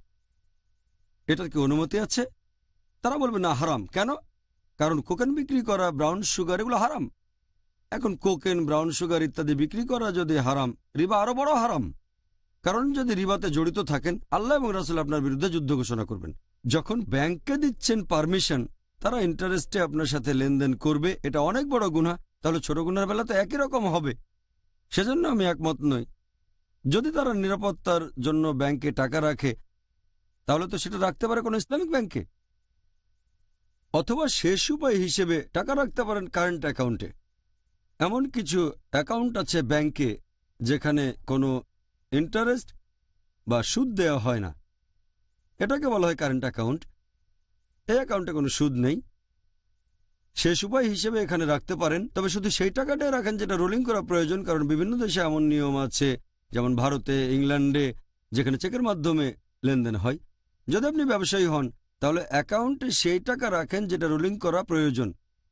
Speaker 4: এটার কি অনুমতি আছে? তারা বলবে না, হারাম। কেন? কারণ কোকেন বিক্রি করা, ব্রাউন সুগার, এগুলো হারাম। এখন কোকেন, ব্রাউন সুগার ইত্যাদি বিক্রি করা যদি হারাম, রিবা আরো বড় হারাম। কারণ যদি রিবাতে জড়িত থাকেন, আল্লাহ এবং রাসূল আপনার বিরুদ্ধে যুদ্ধ ঘোষণা করবেন। যখন ব্যাংকে দিচ্ছেন পারমিশন, তারা ইন্টারেস্টে আপনার সাথে লেনদেন করবে, এটা অনেক বড় গুনাহ। তাহলে ছোট গুনার বেলা তো একই রকম হবে। সেজন্য আমি একমত নই। যদি তারা নিরাপত্তার জন্য ব্যাংকে টাকা রাখে, তাহলে তো সেটা রাখতে পারে কোনো ইসলামিক ব্যাংকে, অথবা শেষ উপায় হিসেবে টাকা রাখতে পারেন কারেন্ট অ্যাকাউন্টে। এমন কিছু অ্যাকাউন্ট আছে ব্যাংকে যেখানে কোনো ইন্টারেস্ট বা সুদ দেওয়া হয় না, এটাকে বলা হয় কারেন্ট অ্যাকাউন্ট। এই অ্যাকাউন্টে কোনো সুদ নেই, শেষ উপায় হিসেবে এখানে রাখতে পারেন। তবে শুধু সেই টাকাটাই রাখেন যেটা রোলিং করা প্রয়োজন, কারণ বিভিন্ন দেশে এমন নিয়ম আছে, যেমন ভারতে, ইংল্যান্ডে, যেখানে চেকের মাধ্যমে লেনদেন হয়। যদি আপনি ব্যবসায়ী হন, তাহলে অ্যাকাউন্টে সেই টাকা রাখেন যেটা রোলিং করা প্রয়োজন,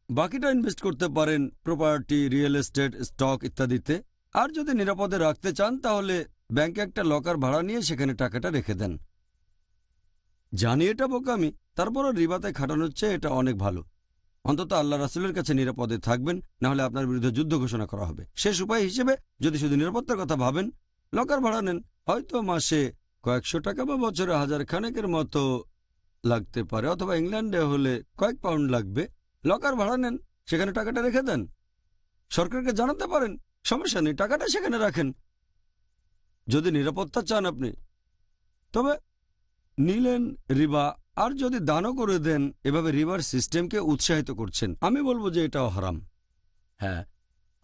Speaker 4: বাকিটা ইনভেস্ট করতে পারেন প্রপার্টি, রিয়েল এস্টেট, স্টক ইত্যাদিতে। আর যদি নিরাপদে রাখতে চান, তাহলে ব্যাংকে একটা লকার ভাড়া নিয়ে সেখানে টাকাটা রেখে দেন। জানি এটা বোকামি, তারপরও রিবাতে খাটানোর চেয়ে এটা অনেক ভালো। অন্তত আল্লাহ রাসূলের কাছে নিরাপদে থাকবেন, না হলে আপনার বিরুদ্ধে যুদ্ধ ঘোষণা করা হবে। শেষ উপায় হিসেবে যদি শুধু নিরাপত্তার কথা ভাবেন, লকার ভাড়া নেন। হয়তো মাসে কয়েকশো টাকা বা বছরে 1000 খানেকের মতো লাগতে পারে, অথবা ইংল্যান্ডে হলে কয়েক পাউন্ড লাগবে। লকার ভাড়া নেন, সেখানে টাকাটা রেখে দেন, সরকারকে জানাতে পারেন, সমস্যা নেই, টাকাটা সেখানে রাখেন। যদি নিরাপত্তা চান আপনি, তবে নিলেন রিবা। আর যদি দানও করে দেন, এভাবে রিবার সিস্টেমকে উৎসাহিত করছেন। আমি বলবো যে এটাও হারাম।
Speaker 3: হ্যাঁ,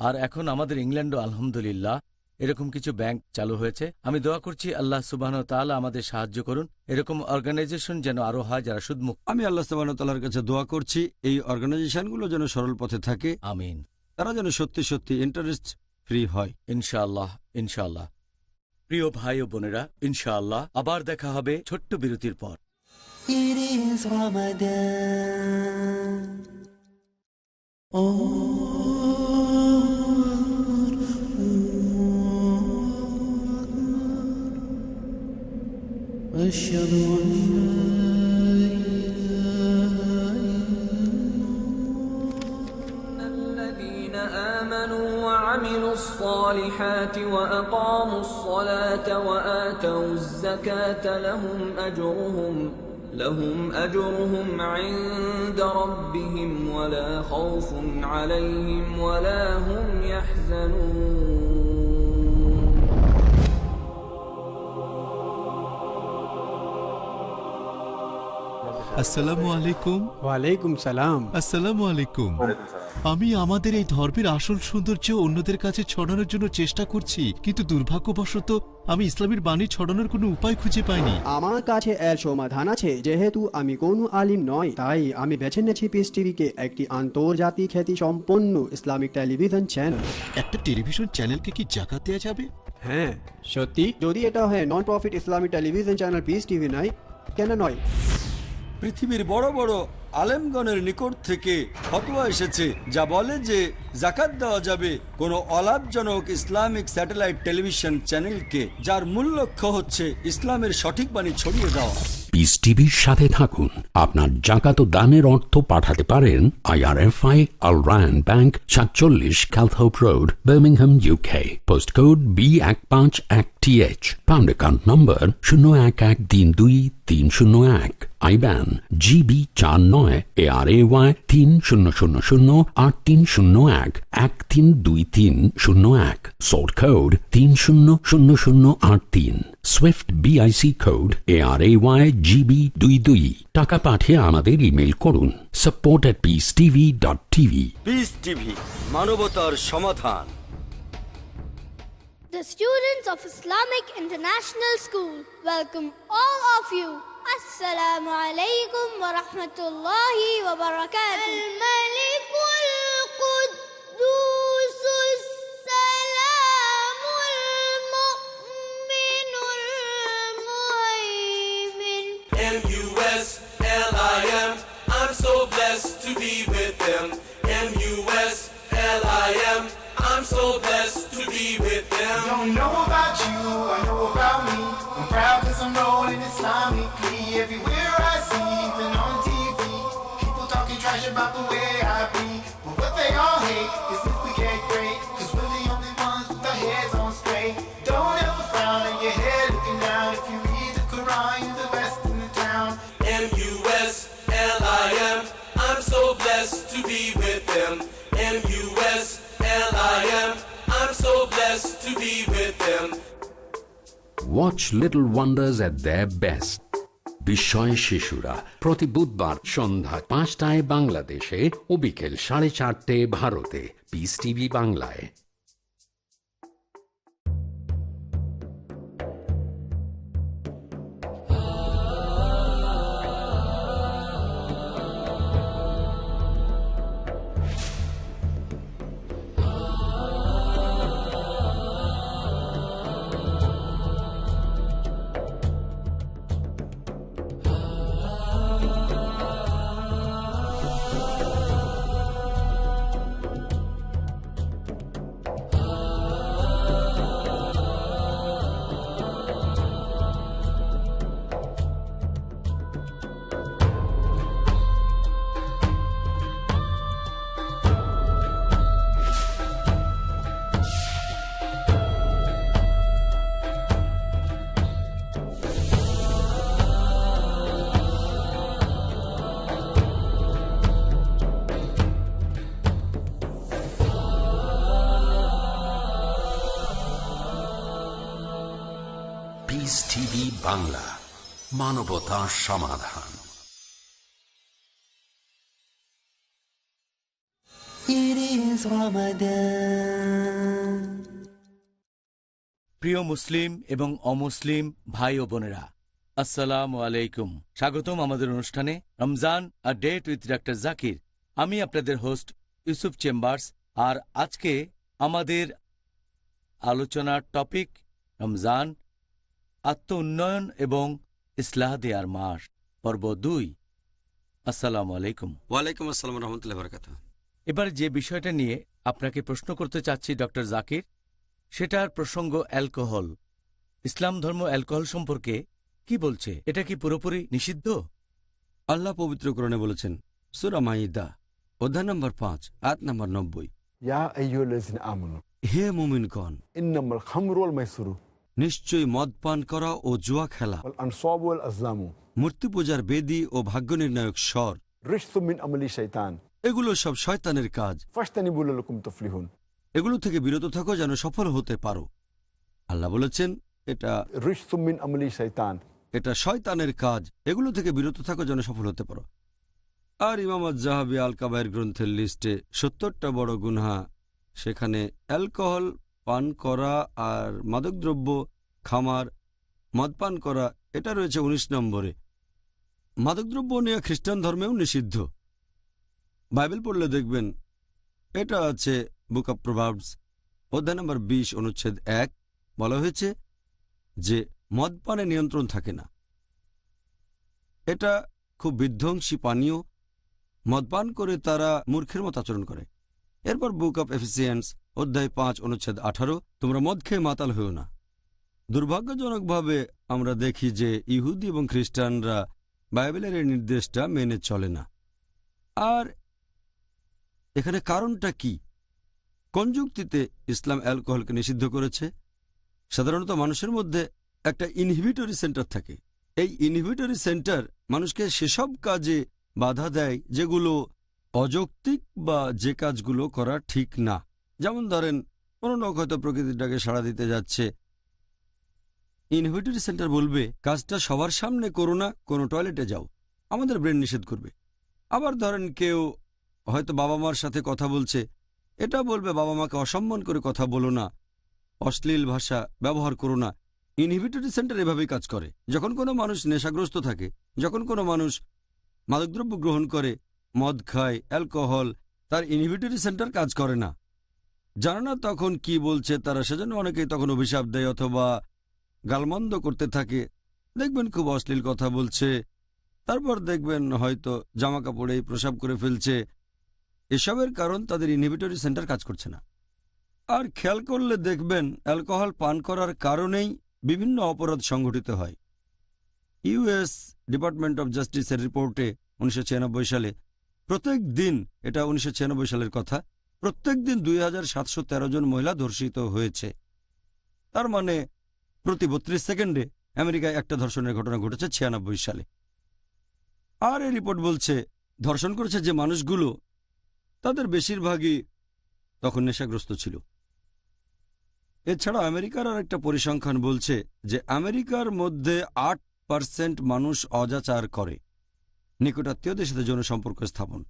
Speaker 3: আর এখন আমাদের ইংল্যান্ডও আলহামদুলিল্লাহ এরকম কিছু ব্যাংক চালু হয়েছে। আমি দোয়া করছি আল্লাহ সুবহানাহু ওয়া তাআলা আমাদের সাহায্য করুন, এরকম অর্গানাইজেশন যেন আরো হয় যারা সুদমুক্ত।
Speaker 4: আমি আল্লাহ সুবহানাহু ওয়া তাআলার কাছে দোয়া করছি এই অর্গানাইজেশনগুলো যেন সরল পথে থাকে।
Speaker 3: আমিন।
Speaker 4: তারা যেন সত্যি সত্যি ইন্টারেস্ট ফ্রি হয়।
Speaker 3: ইনশাআল্লাহ, ইনশাআল্লাহ। প্রিয় ভাই ও বোনেরা, ইনশাআল্লাহ আবার দেখা হবে ছোট্ট বিরতির পর।
Speaker 2: It is Ramadan. أشهد أن
Speaker 7: الذين آمنوا وعملوا الصالحات وأقاموا الصلاة وآتوا الزكاة لهم أجرهم عند ربهم ولا خوف عليهم ولا هم يحزنون.
Speaker 9: আসসালামু আলাইকুম।
Speaker 10: ওয়ালাইকুম সালাম।
Speaker 9: আসসালামু আলাইকুম। আমি আমাদের এই ধর্মের আসল সৌন্দর্য অন্যদের কাছে ছড়ানোর জন্য চেষ্টা করছি, কিন্তু দুর্ভাগ্যবশত আমি ইসলামের বাণী ছড়ানোর কোনো উপায় খুঁজে পাইনি।
Speaker 10: আমার কাছে এর সমাধান আছে। যেহেতু আমি কোনো আলিম নই, তাই আমি বেছে নিয়েছি পিস টিভিকে, একটি আন্তর্জাতিক খ্যাতি সম্পন্ন ইসলামিক টেলিভিশন চ্যানেল।
Speaker 9: একটা টেলিভিশন চ্যানেলকে কি জাকাত দেওয়া যাবে?
Speaker 10: হ্যাঁ, সত্যি। যদি এটা হয় non profit Islamic television channel piece TV নয়, কেন নয়?
Speaker 4: পৃথিবীর বড় বড় আলেমগণের নিকট থেকে ফতোয়া এসেছে যা বলে যে জাকাত দেওয়া যাবে কোনো অলাভজনক ইসলামিক স্যাটেলাইট টেলিভিশন চ্যানেলকে, যার মূল লক্ষ্য হচ্ছে ইসলামের সঠিক বাণী ছড়িয়ে দেওয়া।
Speaker 1: পিস টিভির সাথে থাকুন। আপনার জাকাত দানের অর্থ পাঠাতে পারেন IRFI Al Ryan Bank 47 Calthorpe Road, Birmingham, UK. Postcode B151TH. Pound account number 01132301. IBAN GB49 ARAY 30008301 132301. Sort code 300083. Swift BIC code ARAY GB22. টাকা পাঠিয়ে আমাদের ইমেল করুন support@peacetv.tv.
Speaker 4: পিস টিভি, মানবতার সমাধান।
Speaker 11: The students of Islamic International School welcome all of you. Assalamu alaikum wa rahmatullahi wa barakatuh. Al-Malikul Quddusus Salamul Mu'minul Muhaymin.
Speaker 6: MUSLIM, I'm so blessed to be with them. MUSLIM.
Speaker 12: L-I-M. I'm so blessed to be with them.
Speaker 13: Don't know about you, I know about me. I'm proud cause I'm rolling Islamically. Everywhere I see, even on TV, people talking trash about the way I be. But what they all hate is if we get great, cause we're the only ones with our heads on straight. Don't ever frown on your head looking down. If you read the Quran, you're the best in the town.
Speaker 12: M-U-S-L-I-M. I'm so blessed to be with them. M-U-S-L-I-M. I'm so blessed to be with them.
Speaker 1: Watch Little Wonders at their best. বিস্ময় শিশুরা প্রতি বুধবার সন্ধ্যা 5টায় বাংলাদেশে ও বিকেল 4:30 ভারতে। Piece TV বাংলায়। Piece TV Bangla, মানবতার সমাধান।
Speaker 2: It is Ramadan.
Speaker 3: প্রিয় মুসলিম এবং অমুসলিম ভাই ও বোনেরা, আসসালামু আলাইকুম। স্বাগতম আমাদের অনুষ্ঠানে Ramzan a date with doctor Zakir. আমি আপনাদের হোস্ট ইউসুফ চেম্বার্স। আর আজকে আমাদের আলোচনার টপিক রমজান, আত্ম উন্নয়ন এবং ইসলাহ দেয়ার মাস, পর্ব 2। আসসালামু আলাইকুম।
Speaker 4: ওয়ালাইকুম আসসালাম রহমতুল্লাহ বারাকাতুহু।
Speaker 3: এবার যে বিষয়টা নিয়ে আপনাকে প্রশ্ন করতে চাচ্ছি ডক্টর জাকির, সেটার প্রসঙ্গ অ্যালকোহল। ইসলাম ধর্ম অ্যালকোহল সম্পর্কে কি বলছে? এটা কি পুরোপুরি নিষিদ্ধ?
Speaker 4: আল্লাহ পবিত্র কোরআনে বলেছেন, সূরা মাইদা অধ্যায় নম্বর 5 আয়াত নম্বর 90,
Speaker 5: ইয়া আইয়ুহাল্লাযিনা আমানু,
Speaker 4: হে মুমিনগণ,
Speaker 5: ইন্নামাল খামরু ওয়াল মাইসিরু,
Speaker 4: নিশ্চয়ই মদ পান করা ও জুয়া খেলা,
Speaker 5: ওয়াল আনসাবু ওয়াল আজলামু,
Speaker 4: মূর্তি পূজার বেদী ও ভাগ্য নির্ণায়ক স্বর,
Speaker 5: রিজসুম মিন আমালি শাইতান,
Speaker 4: এগুলো সব শয়তানের কাজ,
Speaker 5: ফাজতানিবু লাকুম তুফলিহুন,
Speaker 4: এগুলো থেকে বিরত থাকো যেন সফল হতে পারো। আল্লাহ বলেছেন এটা
Speaker 5: রিজসুম মিন আমালি শাইতান,
Speaker 4: এটা শয়তানের কাজ, এগুলো থেকে বিরত থাকো যেন সফল হতে পারো। আর ইমাম আয-যাহাবী আল কাবায়ের গ্রন্থের লিস্টে 70টা বড় গুনাহ, সেখানে অ্যালকোহল পান করা আর মাদকদ্রব্য, খামার, মদ পান করা, এটা রয়েছে 19 নম্বরে। মাদকদ্রব্য নিয়ে খ্রিস্টান ধর্মেও নিষিদ্ধ। বাইবেল পড়লে দেখবেন এটা আছে বুক অব প্রভার্বস অধ্যায় নম্বর 20 অনুচ্ছেদ 1, বলা হয়েছে যে মদ পানে নিয়ন্ত্রণ থাকে না। এটা খুব বিধ্বংসী পানীয়, মদ পান করে তারা মূর্খের মতো আচরণ করে। এরপর বুক অব এফিসিয়েন্স অধ্যায় 5 অনুচ্ছেদ 18, তোমরা মদ খেয়ে মাতাল হও না। দুর্ভাগ্যজনকভাবে আমরা দেখি যে ইহুদি এবং খ্রিস্টানরা বাইবেলের এই নির্দেশটা মেনে চলে না। আর এখানে কারণটা কি? কোন যুক্তিতে ইসলাম অ্যালকোহলকে নিষিদ্ধ করেছে? সাধারণত মানুষের মধ্যে একটা ইনহিবিটরি সেন্টার থাকে। এই ইনহিবিটরি সেন্টার মানুষকে সেসব কাজে বাধা দেয় যেগুলো অযৌক্তিক বা যে কাজগুলো করা ঠিক না। যেমন ধরেন, কোনো লোক হয়তো প্রকৃতিটাকে সাড়া দিতে যাচ্ছে, ইনহিবিটরি সেন্টার বলবে কাজটা সবার সামনে করো না, কোনো টয়লেটে যাও, আমাদের ব্রেন নিষেধ করবে। আবার ধরেন কেউ হয়তো বাবা মার সাথে কথা বলছে, এটা বলবে বাবা মাকে অসম্মান করে কথা বলো না, অশ্লীল ভাষা ব্যবহার করো না। ইনহিবিটরি সেন্টার এভাবেই কাজ করে। যখন কোনো মানুষ নেশাগ্রস্ত থাকে, যখন কোনো মানুষ মাদকদ্রব্য গ্রহণ করে, মদ খায়, অ্যালকোহল, তার ইনহিবিটরি সেন্টার কাজ করে না, জানে না তখন কি বলছে তারা, সেজন্য অনেকেই তখন অভিশাপ দেয় অথবা গালমন্দ করতে থাকে। দেখবেন খুব অশ্লীল কথা বলছে, তারপর দেখবেন হয়তো জামা কাপড়েই প্রসাব করে ফেলছে। এসবের কারণ তাদের ইনহিবিটরি সেন্টার কাজ করছে না। আর খেয়াল করলে দেখবেন অ্যালকোহল পান করার কারণেই বিভিন্ন অপরাধ সংঘটিত হয়। ইউএস ডিপার্টমেন্ট অফ জাস্টিসের রিপোর্টে 1996 সালে প্রত্যেক দিন, এটা 1996 সালের কথা, প্রত্যেক দিন 2713 জন মহিলা ধর্ষিত হয়েছে। তার মানে প্রতি 32 সেকেন্ডে আমেরিকায় একটা ধর্ষণের ঘটনা ঘটেছে 96 সালে। আর এই রিপোর্ট বলছে ধর্ষণ করেছে যে মানুষগুলো, তাদের বেশিরভাগই তখন নেশাগ্রস্ত ছিল। এছাড়া আমেরিকার আর একটা পরিসংখ্যান বলছে যে আমেরিকার মধ্যে 8% মানুষ অজাচার করে, নিকটাত্মীয়দের সাথে যৌন সম্পর্ক স্থাপন।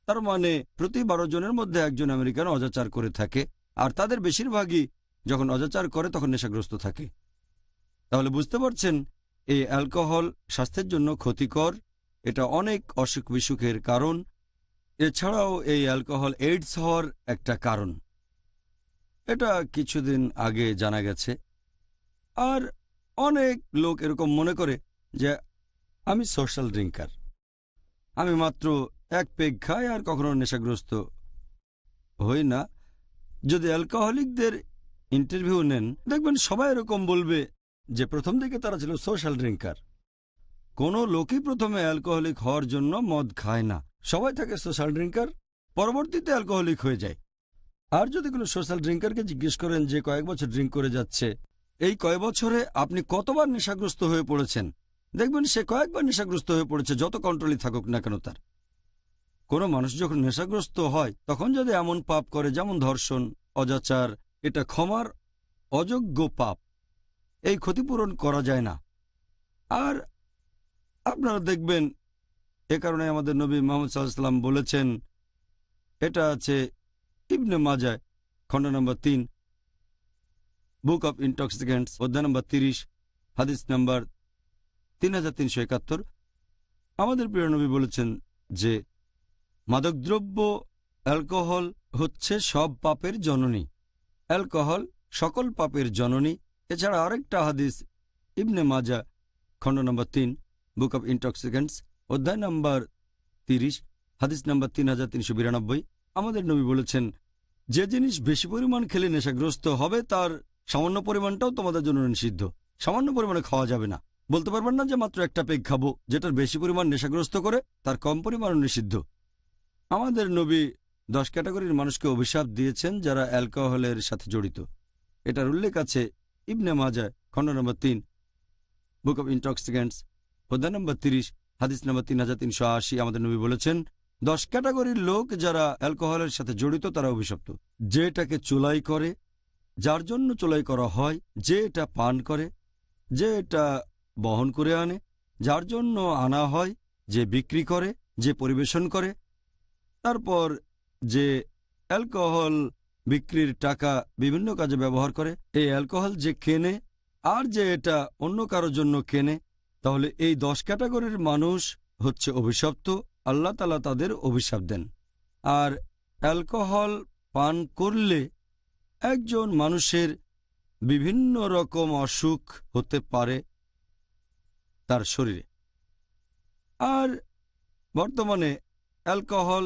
Speaker 4: তার মানে প্রতি 12 জনের মধ্যে একজন আমেরিকান অজাচার করে থাকে, আর তাদের বেশিরভাগই যখন অজাচার করে তখন নেশাগ্রস্ত থাকে। তাহলে বুঝতে পারছেন এই অ্যালকোহল স্বাস্থ্যের জন্য ক্ষতিকর, এটা অনেক অসুখ বিসুখের কারণ। এছাড়াও এই অ্যালকোহল এইডস হওয়ার একটা কারণ, এটা কিছুদিন আগে জানা গেছে। আর অনেক লোক এরকম মনে করে যে আমি সোশ্যাল ড্রিঙ্কার, আমি মাত্র এক পেগ খাই আর কখনো নেশাগ্রস্ত হই না। যদি অ্যালকোহলিকদের ইন্টারভিউ নেন দেখবেন সবাই এরকম বলবে যে প্রথম দিকে তারা ছিল সোশ্যাল ড্রিঙ্কার। কোনো লোকই প্রথমে অ্যালকোহলিক হওয়ার জন্য মদ খায় না, সবাই থাকে সোশ্যাল ড্রিঙ্কার, পরবর্তীতে অ্যালকোহলিক হয়ে যায়। আর যদি কোনো সোশ্যাল ড্রিঙ্কারকে জিজ্ঞেস করেন যে কয়েক বছর ড্রিঙ্ক করে যাচ্ছে, এই কয়েক বছরে আপনি কতবার নেশাগ্রস্ত হয়ে পড়েছেন, দেখবেন সে কয়েকবার নেশাগ্রস্ত হয়ে পড়েছে, যত কন্ট্রোলই থাকুক না কেন তার। কোনো মানুষ যখন নেশাগ্রস্ত হয় তখন যদি এমন পাপ করে যেমন ধর্ষণ, অজাচার, এটা ক্ষমার অযোগ্য পাপ, এই ক্ষতিপূরণ করা যায় না। আর আপনারা দেখবেন এ কারণে আমাদের নবী মুহাম্মদ সাল্লাল্লাহু আলাইহি ওয়াসাল্লাম বলেছেন, এটা আছে ইবনে মাজাহ খণ্ড নম্বর 3, বুক অফ ইনটক্সিকেন্টস, অধ্যায় নম্বর 30, হাদিস নম্বর 3371। আমাদের প্রিয় নবী বলেছেন যে মাদকদ্রব্য অ্যালকোহল হচ্ছে সব পাপের জননী, অ্যালকোহল সকল পাপের জননী। এছাড়া আরেকটা হাদিস ইবনে মাজাহ খণ্ড নম্বর 3, বুক অফ ইনটক্সিকেন্টস, অধ্যায় নম্বর 30, হাদিস নম্বর 3392। আমাদের নবী বলেছেন যে জিনিস বেশি পরিমাণ খেলে নেশাগ্রস্ত হবে তার সামান্য পরিমাণটাও তোমাদের জন্য নিষিদ্ধ। সামান্য পরিমাণে খাওয়া যাবে না, বলতে পারবেন না যে মাত্র একটা পেগ খাবো, যেটার বেশি পরিমাণ নেশাগ্রস্ত করে তার কম পরিমাণ নিষিদ্ধ। আমাদের নবী 10 ক্যাটাগরির মানুষকে অভিশাপ দিয়েছেন যারা অ্যালকোহলের সাথে জড়িত। এটার উল্লেখ আছে ইবনে মাজাহ খণ্ড নম্বর 3, বুক অফ ইনটক্সিকেন্টস, অধ্যায় নম্বর 30, হাদিস নম্বর 3380। আমাদের নবী বলেছেন 10 ক্যাটাগরির লোক যারা অ্যালকোহলের সাথে জড়িত তারা অভিশপ্ত। যে এটাকে চোলাই করে, যার জন্য চোলাই করা হয়, যে এটা পান করে, যে এটা বহন করে আনে, যার জন্য আনা হয়, যে বিক্রি করে, যে পরিবেশন করে, তারপর যে অ্যালকোহল বিক্রির টাকা বিভিন্ন কাজে ব্যবহার করে, এই অ্যালকোহল যে কেনে আর যে এটা অন্য কারোর জন্য কেনে। তাহলে এই 10 ক্যাটাগরির মানুষ হচ্ছে অভিশপ্ত, আল্লাহ তাআলা তাদের অভিশাপ দেন। আর অ্যালকোহল পান করলে একজন মানুষের বিভিন্ন রকম অসুখ হতে পারে তার শরীরে। আর বর্তমানে অ্যালকোহল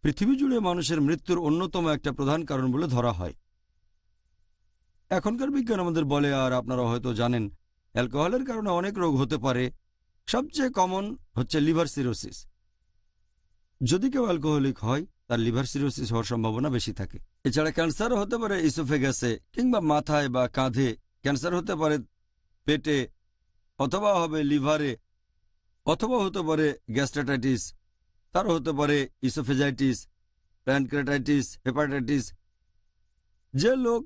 Speaker 4: পৃথিবী জুড়ে মানুষের মৃত্যুর অন্যতম একটা প্রধান কারণ বলে ধরা হয়। এখনকার বিজ্ঞান আমাদের বলে, আর আপনারা হয়তো জানেন, অ্যালকোহলের কারণে অনেক রোগ হতে পারে। সবচেয়ে কমন হচ্ছে লিভার সিরোসিস। যদি কেউ অ্যালকোহলিক হয় তার লিভার সিরোসিস হওয়ার সম্ভাবনা বেশি থাকে। এছাড়া ক্যান্সারও হতে পারে ইসোফেগাসে কিংবা মাথায় বা কাঁধে, ক্যান্সার হতে পারে পেটে, অথবা হবে লিভারে, অথবা হতে পারে গ্যাস্ট্রাইটিস, তারও হতে পারে ইসোফেজাইটিস, প্যানক্রিয়াটাইটিস, হেপাটাইটিস। যে লোক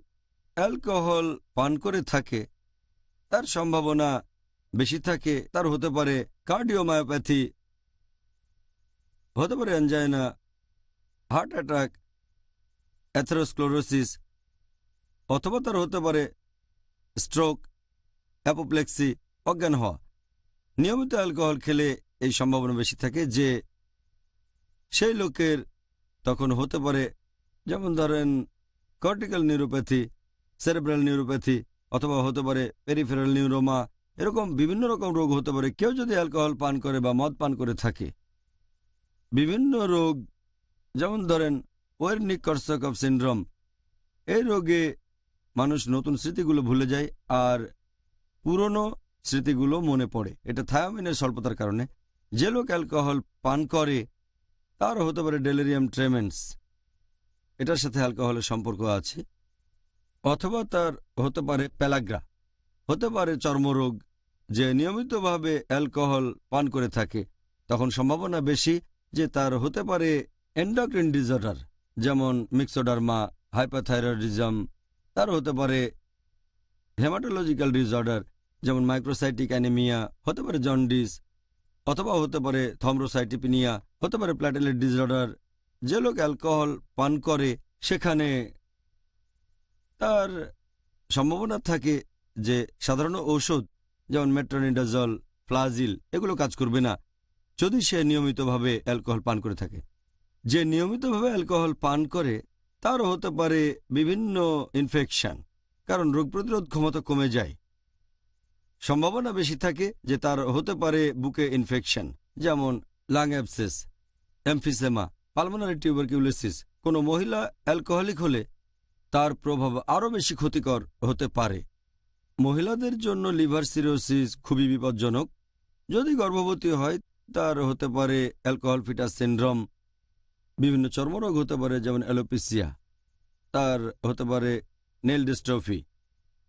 Speaker 4: অ্যালকোহল পান করে থাকে তার সম্ভাবনা বেশি থাকে। তার হতে পারে কার্ডিওমায়োপ্যাথি, হতে পারে অ্যাঞ্জাইনা, হার্ট অ্যাটাক, অ্যাথেরোস্ক্লেরোসিস, অথবা তার হতে পারে স্ট্রোক, অ্যাপোপ্লেক্সি, অজ্ঞান হওয়া। নিয়মিত অ্যালকোহল খেলে এই সম্ভাবনা বেশি থাকে যে সেই লোকের তখন হতে পারে, যেমন ধরেন কর্টিক্যাল নিউরোপ্যাথি, সেরেব্রাল নিউরোপ্যাথি, অথবা হতে পারে পেরিফেরাল নিউরোমা, এরকম বিভিন্ন রকম রোগ হতে পারে কেউ যদি অ্যালকোহল পান করে বা মদ পান করে থাকে। বিভিন্ন রোগ যেমন ধরেন ওয়েরনিক-কর্সাকফ সিনড্রোম, এই রোগে মানুষ নতুন স্মৃতিগুলো ভুলে যায় আর পুরনো স্মৃতিগুলো মনে পড়ে। এটা থায়ামিনের স্বল্পতার কারণে। যে লোক অ্যালকোহল পান করে তার হতে পারে ডেলিরিয়াম ট্রেমেন্স, এটার সাথে অ্যালকোহলের সম্পর্ক আছে। অথবা তার হতে পারে প্যালাগ্রা, হতে পারে চর্মরোগ। যে নিয়মিতভাবে অ্যালকোহল পান করে থাকে তখন সম্ভাবনা বেশি যে তার হতে পারে এন্ডোক্রিন ডিসঅর্ডার, যেমন মিক্সোডার্মা, হাইপারথাইরয়েডিজম। তার হতে পারে হেমাটোলজিক্যাল ডিসঅর্ডার, যেমন মাইক্রোসাইটিক অ্যানিমিয়া, হতে পারে জন্ডিস, অথবা হতে পারে থ্রম্বোসাইটোপেনিয়া, হতে পারে প্ল্যাটেলেট ডিসঅর্ডার। যে লোক অ্যালকোহল পান করে সেখানে তার সম্ভাবনা থাকে যে সাধারণ ঔষধ যেমন মেট্রোনিডাজল, ফ্লাজিল এগুলো কাজ করবে না যদি সে নিয়মিতভাবে অ্যালকোহল পান করে থাকে। যে নিয়মিতভাবে অ্যালকোহল পান করে তার হতে পারে বিভিন্ন ইনফেকশন, কারণ রোগ প্রতিরোধ ক্ষমতা কমে যায়। সম্ভাবনা বেশি থাকে যে তার হতে পারে বুকে ইনফেকশন, যেমন lung abscess, emphysema, pulmonary tuberculosis. কোনো মহিলা অ্যালকোহলিক হলে তার প্রভাব আরও বেশি ক্ষতিকর হতে পারে। মহিলাদের জন্য লিভার সিরোসিস খুবই বিপজ্জনক। যদি গর্ভবতী হয় তার হতে পারে অ্যালকোহল ফিটাস সিনড্রোম। বিভিন্ন চর্মরোগ হতে পারে যেমন অ্যালোপেসিয়া, তার হতে পারে নেল ডিস্ট্রফি,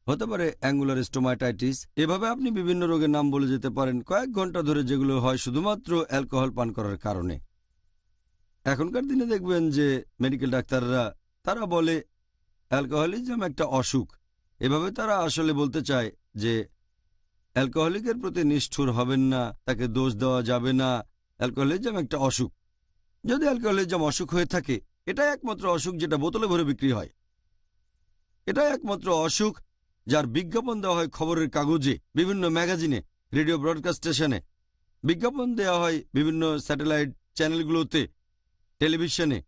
Speaker 4: হতে পারে অ্যাঙ্গুলার স্টোমাটাইটিস। এভাবে আপনি বিভিন্ন রোগের নাম বলে যেতে পারেন কয়েক ঘন্টা ধরে, যেগুলো হয় শুধুমাত্র অ্যালকোহল পান করার কারণে। এখনকার দিনে দেখবেন যে মেডিকেল ডাক্তাররা তারা বলে অ্যালকোহলিজম একটা অসুখ। এভাবে তারা আসলে বলতে চায় যে অ্যালকোহলিকের প্রতি নিষ্ঠুর হবেন না, তাকে দোষ দেওয়া যাবে না, অ্যালকোহলিজম একটা অসুখ। যদি অ্যালকোহলিজম অসুখ হয়ে থাকে, এটাই একমাত্র অসুখ যেটা বোতলে ভরে বিক্রি হয়। এটাই একমাত্র অসুখ যার বিজ্ঞাপন দেওয়া হয় খবরের কাগজে, বিভিন্ন ম্যাগাজিনে, রেডিও ব্রডকাস্ট স্টেশনে, বিজ্ঞাপন দেওয়া হয় বিভিন্ন স্যাটেলাইট চ্যানেলগুলোতে, টেলিভিশনে।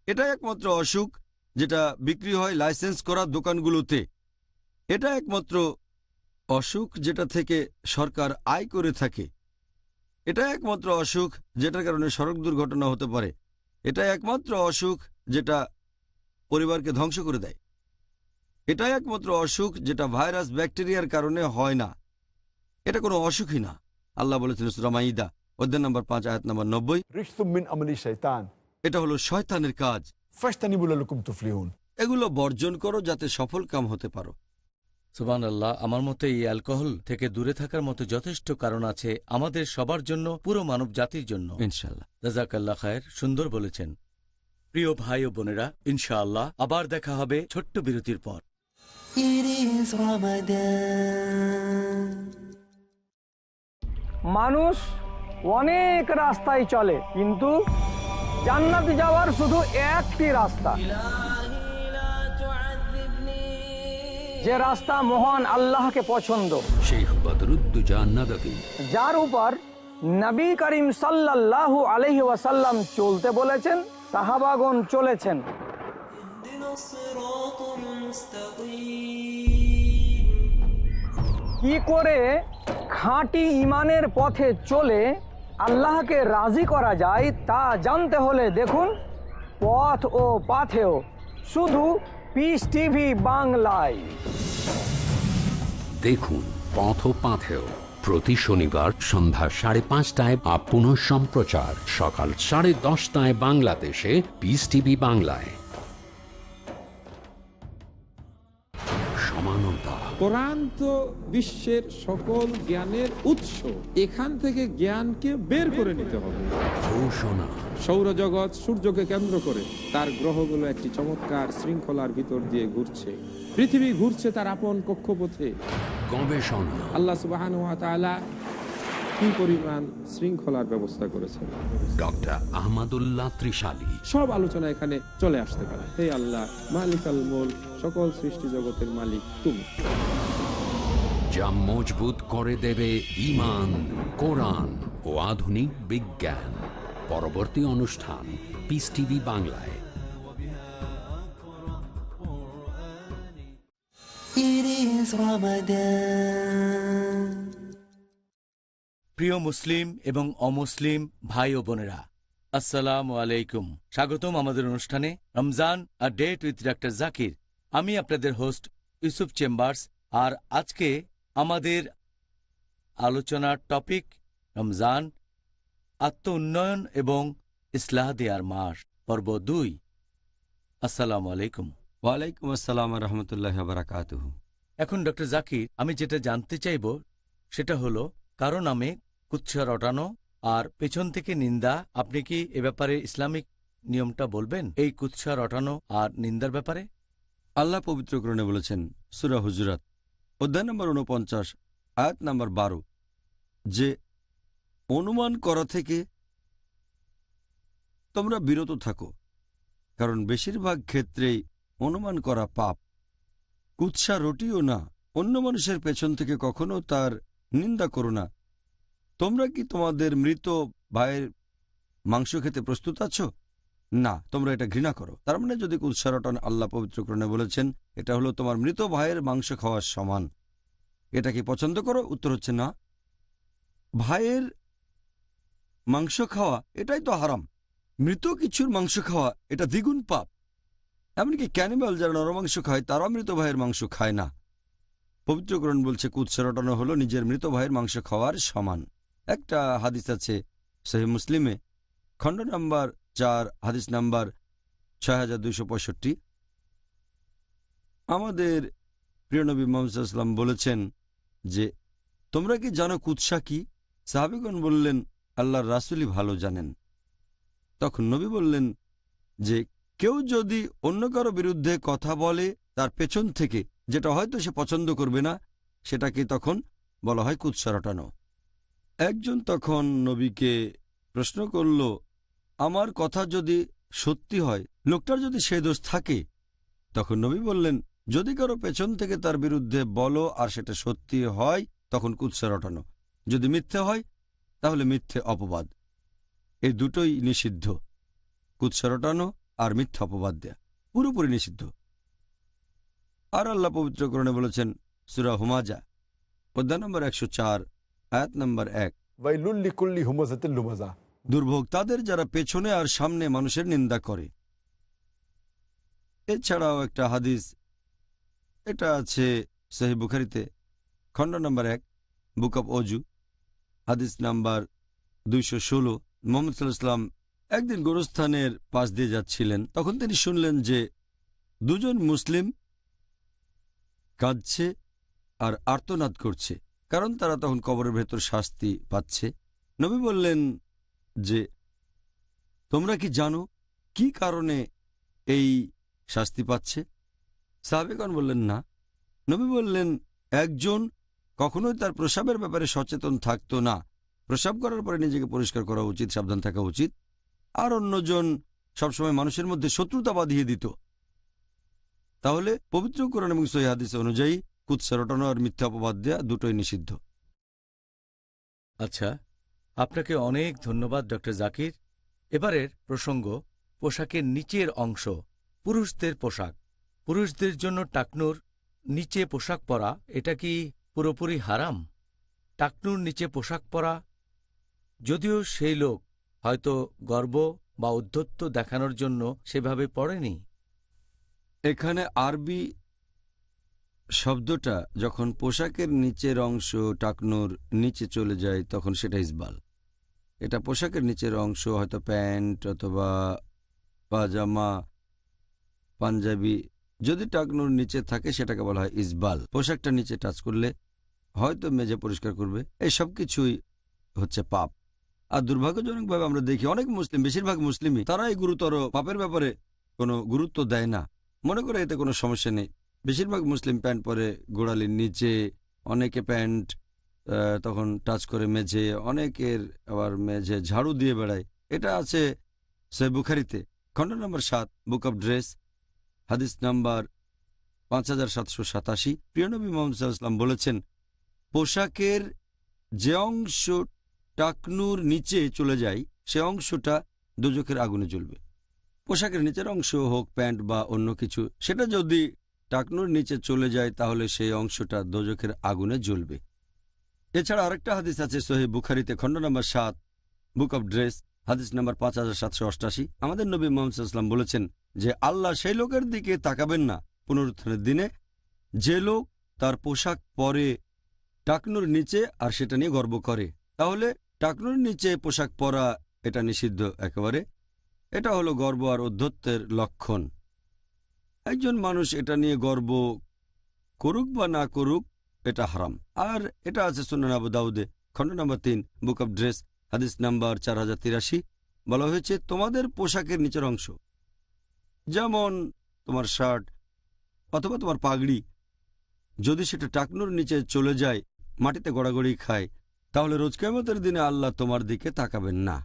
Speaker 4: এটাই একমাত্র অসুখ যেটা বিক্রি হয় লাইসেন্স করা দোকানগুলোতে। এটা একমাত্র অসুখ যেটা থেকে সরকার আয় করে থাকে। এটা একমাত্র অসুখ যেটার কারণে সড়ক দুর্ঘটনা হতে পারে। এটা একমাত্র অসুখ যেটা পরিবারকে ধ্বংস করে দেয়। এটাই একমাত্র অসুখ যেটা ভাইরাস ব্যাকটেরিয়ার কারণে হয় না। এটা কোনো অসুখই না। আল্লাহ বলেছেন সূরা মাইদা অধ্যায় নম্বর 5 আয়াত নম্বর 90,
Speaker 5: রিজসুম মিন আমালি শাইতান,
Speaker 4: এটা হলো শয়তানের কাজ,
Speaker 5: ফাজতানিবু লাকুম তুফলিহুন।
Speaker 4: এগুলো বর্জন করো যাতে সফল কাম হতে পারো।
Speaker 3: সুবহানাল্লাহ। আমার মতে এই অ্যালকোহল থেকে দূরে থাকার মতো যথেষ্ট কারণ আছে আমাদের সবার জন্য, পুরো মানব জাতির জন্য।
Speaker 4: ইনশাআল্লাহ।
Speaker 3: জাযাকাল্লাহ খায়ের, সুন্দর বলেছেন। প্রিয় ভাই ও বোনেরা, ইনশাআল্লাহ আবার দেখা হবে ছোট্ট বিরতির পর।
Speaker 2: It is Ramadan.
Speaker 7: মানুষ অনেক রাস্তায় চলে, কিন্তু জান্নাতে যাওয়ার শুধু একটি রাস্তা, যে রাস্তা মহান আল্লাহকে পছন্দ,
Speaker 1: শেখ বদরুদ্দোজা নদভী,
Speaker 7: যার উপর নবী করিম সাল্লাল্লাহু আলাইহি ওয়াসাল্লাম চলতে বলেছেন, সাহাবাগণ চলেছেন। কি করে খাঁটি ঈমানের পথে চলে আল্লাহকে রাজি করা যায় তা জানতে হলে দেখুন পথ ও পাথেয়, শুধু পিস টিভি বাংলায়।
Speaker 1: দেখুন পথ ও পাথেয় প্রতি শনিবার সন্ধ্যা 5:30 আর পুনঃ সম্প্রচার সকাল 10:30 বাংলাদেশে পিস টিভি বাংলায়। সমানতা।
Speaker 14: কোরআন তো বিশ্বের সকল জ্ঞানের উৎস, এখান থেকে জ্ঞানকে বের করে নিতে হবে।
Speaker 1: ঘোষণা।
Speaker 14: সৌরজগৎ সূর্যকে কেন্দ্র করে, তার গ্রহগুলো একটি চমৎকার শৃঙ্খলার ভিতর দিয়ে ঘুরছে। পৃথিবী ঘুরছে তার আপন কক্ষপথে।
Speaker 1: গবেষণা।
Speaker 14: আল্লাহ সুবহানাহু ওয়া তাআলা কি পরিমাণ শৃঙ্খলার ব্যবস্থা করেছেন।
Speaker 1: ডক্টর আহমদুল্লাহ ত্রিশালী।
Speaker 14: সব আলোচনা এখানে চলে আসতে পারে। হে আল্লাহ মালিকাল মুলক, সকল সৃষ্টি জগতের মালিক তুমি।
Speaker 1: যা মজবুত করে দেবে ঈমান, কোরআন ও আধুনিক বিজ্ঞান। পরবর্তী অনুষ্ঠান পিস টিভি বাংলায়।
Speaker 2: It is Ramadan.
Speaker 3: প্রিয় মুসলিম এবং অমুসলিম ভাই ও বোনেরা, আসসালামু আলাইকুম। স্বাগতম আমাদের অনুষ্ঠানে Ramzan a date with doctor Zakir. আমি আপনাদের হোস্ট ইউসুফ চেম্বার্স। আর আজকে আমাদের আলোচনার টপিক রমজান, আত্ম উন্নয়ন এবং ইসলাহ দেয়ার মাস, পর্ব 2। আসসালামু আলাইকুম।
Speaker 4: ওয়ালাইকুম আসসালাম রহমতুল্লাহ বারাকাতুহু।
Speaker 3: এখন ডক্টর জাকির, আমি যেটা জানতে চাইব সেটা হলো কারো নামে কুৎসা রটানো আর পেছন থেকে নিন্দা। আপনি কি এ ব্যাপারে ইসলামিক নিয়মটা বলবেন, এই কুৎসা রটানো আর নিন্দার ব্যাপারে?
Speaker 4: আল্লাহ পবিত্রকরণে বলেছেন সূরা হুজুরাত অধ্যায় নম্বর 49 আয়াত নম্বর 12 যে অনুমান করা থেকে তোমরা বিরত থাকো, কারণ বেশিরভাগ ক্ষেত্রেই অনুমান করা পাপ। কুৎসা রটিও না, অন্য মানুষের পেছন থেকে কখনো তার নিন্দা করো না। তোমরা কি তোমাদের মৃত ভাইয়ের মাংস খেতে প্রস্তুত আছো? না, তোমরা এটা ঘৃণা করো। তার মানে যদি কুৎসা রটান, আল্লাহ পবিত্রকরণে বলেছেন এটা হলো তোমার মৃত ভাইয়ের মাংস খাওয়ার সমান। এটা কি পছন্দ করো? উত্তর হচ্ছে না। ভাইয়ের মাংস খাওয়া এটাই তো হারাম। মৃত কিছুর মাংস খাওয়া এটা দ্বিগুণ পাপ। এমনকি ক্যানিবাল যারা নরমাংস খায় তারা মৃত ভাইয়ের মাংস খায় না। পবিত্রকরণ বলছে কুৎসা রটানো হলো নিজের মৃত ভাইয়ের মাংস খাওয়ার সমান। একটা হাদিস আছে সহিহ মুসলিমে, খণ্ড নাম্বার 4, হাদিস নাম্বার 6265। আমাদের প্রিয় নবী মুহাম্মদ সাল্লাল্লাহু আলাইহি ওয়াসাল্লাম বলেছেন যে তোমরা কি জানো কুৎসা কি? সাহাবীগণ বললেন আল্লাহর রাসূলই ভালো জানেন। তখন নবী বললেন যে কেউ যদি অন্য কারো বিরুদ্ধে কথা বলে তার পেছন থেকে, যেটা হয়তো সে পছন্দ করবে না, সেটাকে তখন বলা হয় কুৎসা রটানো। একজন তখন নবীকে প্রশ্ন করল, আমার কথা যদি সত্যি হয়, লোকটার যদি সে দোষ থাকে, তখন নবী বললেন যদি কারো পেছন থেকে তার বিরুদ্ধে বলো আর সেটা সত্যি হয় তখন কুৎসা রটানো, যদি মিথ্যে হয় তাহলে মিথ্যে অপবাদ। এই দুটোই নিষিদ্ধ, কুৎসা রটানো আর মিথ্যা অপবাদ দেয়া পুরোপুরি নিষিদ্ধ। আর আল্লাহ পবিত্রকরণে বলেছেন সূরা হুমাজা অধ্যায় নম্বর 104 আয়াত নম্বর 1,
Speaker 5: ওয়াইলুল লিকুল্লি হুমাযাতিল লুমাযা।
Speaker 4: দুর্ভোগ তাদের যারা পেছনে আর সামনে মানুষের নিন্দা করে। এছাড়াও একটা হাদিস, এটা আছে সহিহ বুখারীতে, খণ্ড নম্বর 1, বুক অব অজু, হাদিস নাম্বার 216। মুহাম্মদ সাল্লাল্লাহু আলাইহি ওয়াসাল্লাম একদিন গোরস্থানের পাশ দিয়ে যাচ্ছিলেন। তখন তিনি শুনলেন যে দুজন মুসলিম কাঁদছে আর আর্তনাদ করছে, কারণ তারা তখন কবরের ভেতর শাস্তি পাচ্ছে। নবী বললেন যে তোমরা কি জানো কি কারণে এই শাস্তি পাচ্ছে? সাহাবীগণ বললেন না। নবী বললেন একজন কখনোই তার প্রস্রাবের ব্যাপারে সচেতন থাকতো না, প্রস্রাব করার পরে নিজেকে পরিষ্কার করা উচিত, সাবধান থাকা উচিত। আর অন্যজন সবসময় মানুষের মধ্যে শত্রুতা বাঁধিয়ে দিত। তাহলে পবিত্র কোরআন এবং সহিহ হাদিস অনুযায়ী কুৎসা রটানো আর মিথ্যা অপবাদ দেয়া দুটোই নিষিদ্ধ।
Speaker 3: আচ্ছা, আপনাকে অনেক ধন্যবাদ ডক্টর জাকির। এবারের প্রসঙ্গ পোশাকের নিচের অংশ, পুরুষদের পোশাক। পুরুষদের জন্য টাকনুর নিচে পোশাক পরা এটা কি পুরোপুরি হারাম? টাকনুর নিচে পোশাক পরা, যদিও সেই লোক হয়তো গর্ব বা ঔদ্ধত্য দেখানোর জন্য সেভাবে পড়েনি।
Speaker 4: এখানে আরবি শব্দটা যখন পোশাকের নিচের অংশ টাকনুর নিচে চলে যায় তখন সেটা ইসবাল। এটা পোশাকের নিচের অংশ, হয়তো প্যান্ট অথবা পাজামা, পাঞ্জাবি, যদি টাকনুর নিচে থাকে সেটাকে বলা হয় ইসবাল। পোশাকটা নিচে টাচ করলে হয়তো মেজে পরিষ্কার করবে, এই সব কিছুই হচ্ছে পাপ। আর দুর্ভাগ্যজনকভাবে আমরা দেখি অনেক মুসলিম, বেশিরভাগ মুসলিমই, তারা এই গুরুতর পাপের ব্যাপারে কোনো গুরুত্ব দেয় না, মনে করে এতে কোনো সমস্যা নেই। বেশিরভাগ মুসলিম প্যান্ট পরে গোড়ালির নিচে, অনেকে প্যান্ট তখন টাচ করে মেঝে, অনেকের আবার মেঝে ঝাড়ু দিয়ে বেড়ায়। এটা আছে সহিহ বুখারীতে, খণ্ড নম্বর 7, বুক অব ড্রেস, হাদিস নাম্বার 5787। প্রিয় নবী মুহাম্মদ সাল্লাল্লাহু আলাইহি ওয়াসাল্লাম বলেছেন পোশাকের যে অংশ টাকনুর নিচে চলে যায় সে অংশটা দোজখের আগুনে জ্বলবে। পোশাকের নিচের অংশ হোক প্যান্ট বা অন্য কিছু, সেটা যদি টাকনুর নিচে চলে যায় তাহলে সেই অংশটা দোজখের আগুনে জ্বলবে। এছাড়া আরেকটা হাদিস আছে সহিহ বুখারীতে, খণ্ড নম্বর 7, বুক অব ড্রেস, হাদিস নাম্বার 5788। আমাদের নবী মুহাম্মদ সাল্লাল্লাহু আলাইহি ওয়াসাল্লাম বলেছেন যে আল্লাহ সেই লোকের দিকে তাকাবেন না পুনরুত্থানের দিনে যে লোক তার পোশাক পরে টাকনুর নিচে আর সেটা নিয়ে গর্ব করে। তাহলে টাকনুর নিচে পোশাক পরা এটা নিষিদ্ধ একেবারে। এটা হলো গর্ব আর ঔদ্ধত্যের লক্ষণ। একজন মানুষ এটা নিয়ে গর্ব করুক বা না করুক এটা হারাম। আর এটা আছে সুনান আবু দাউদে খণ্ড নম্বর 3 বুক অব ড্রেস হাদিস নাম্বার 4083। বলা হয়েছে তোমাদের পোশাকের নিচের অংশ, যেমন তোমার শার্ট অথবা তোমার পাগড়ি, যদি সেটা টাকনুর নিচে চলে যায়, মাটিতে গড়াগড়ি খায়, তাহলে রোজ কিয়ামতের দিনে আল্লাহ তোমার দিকে তাকাবেন না।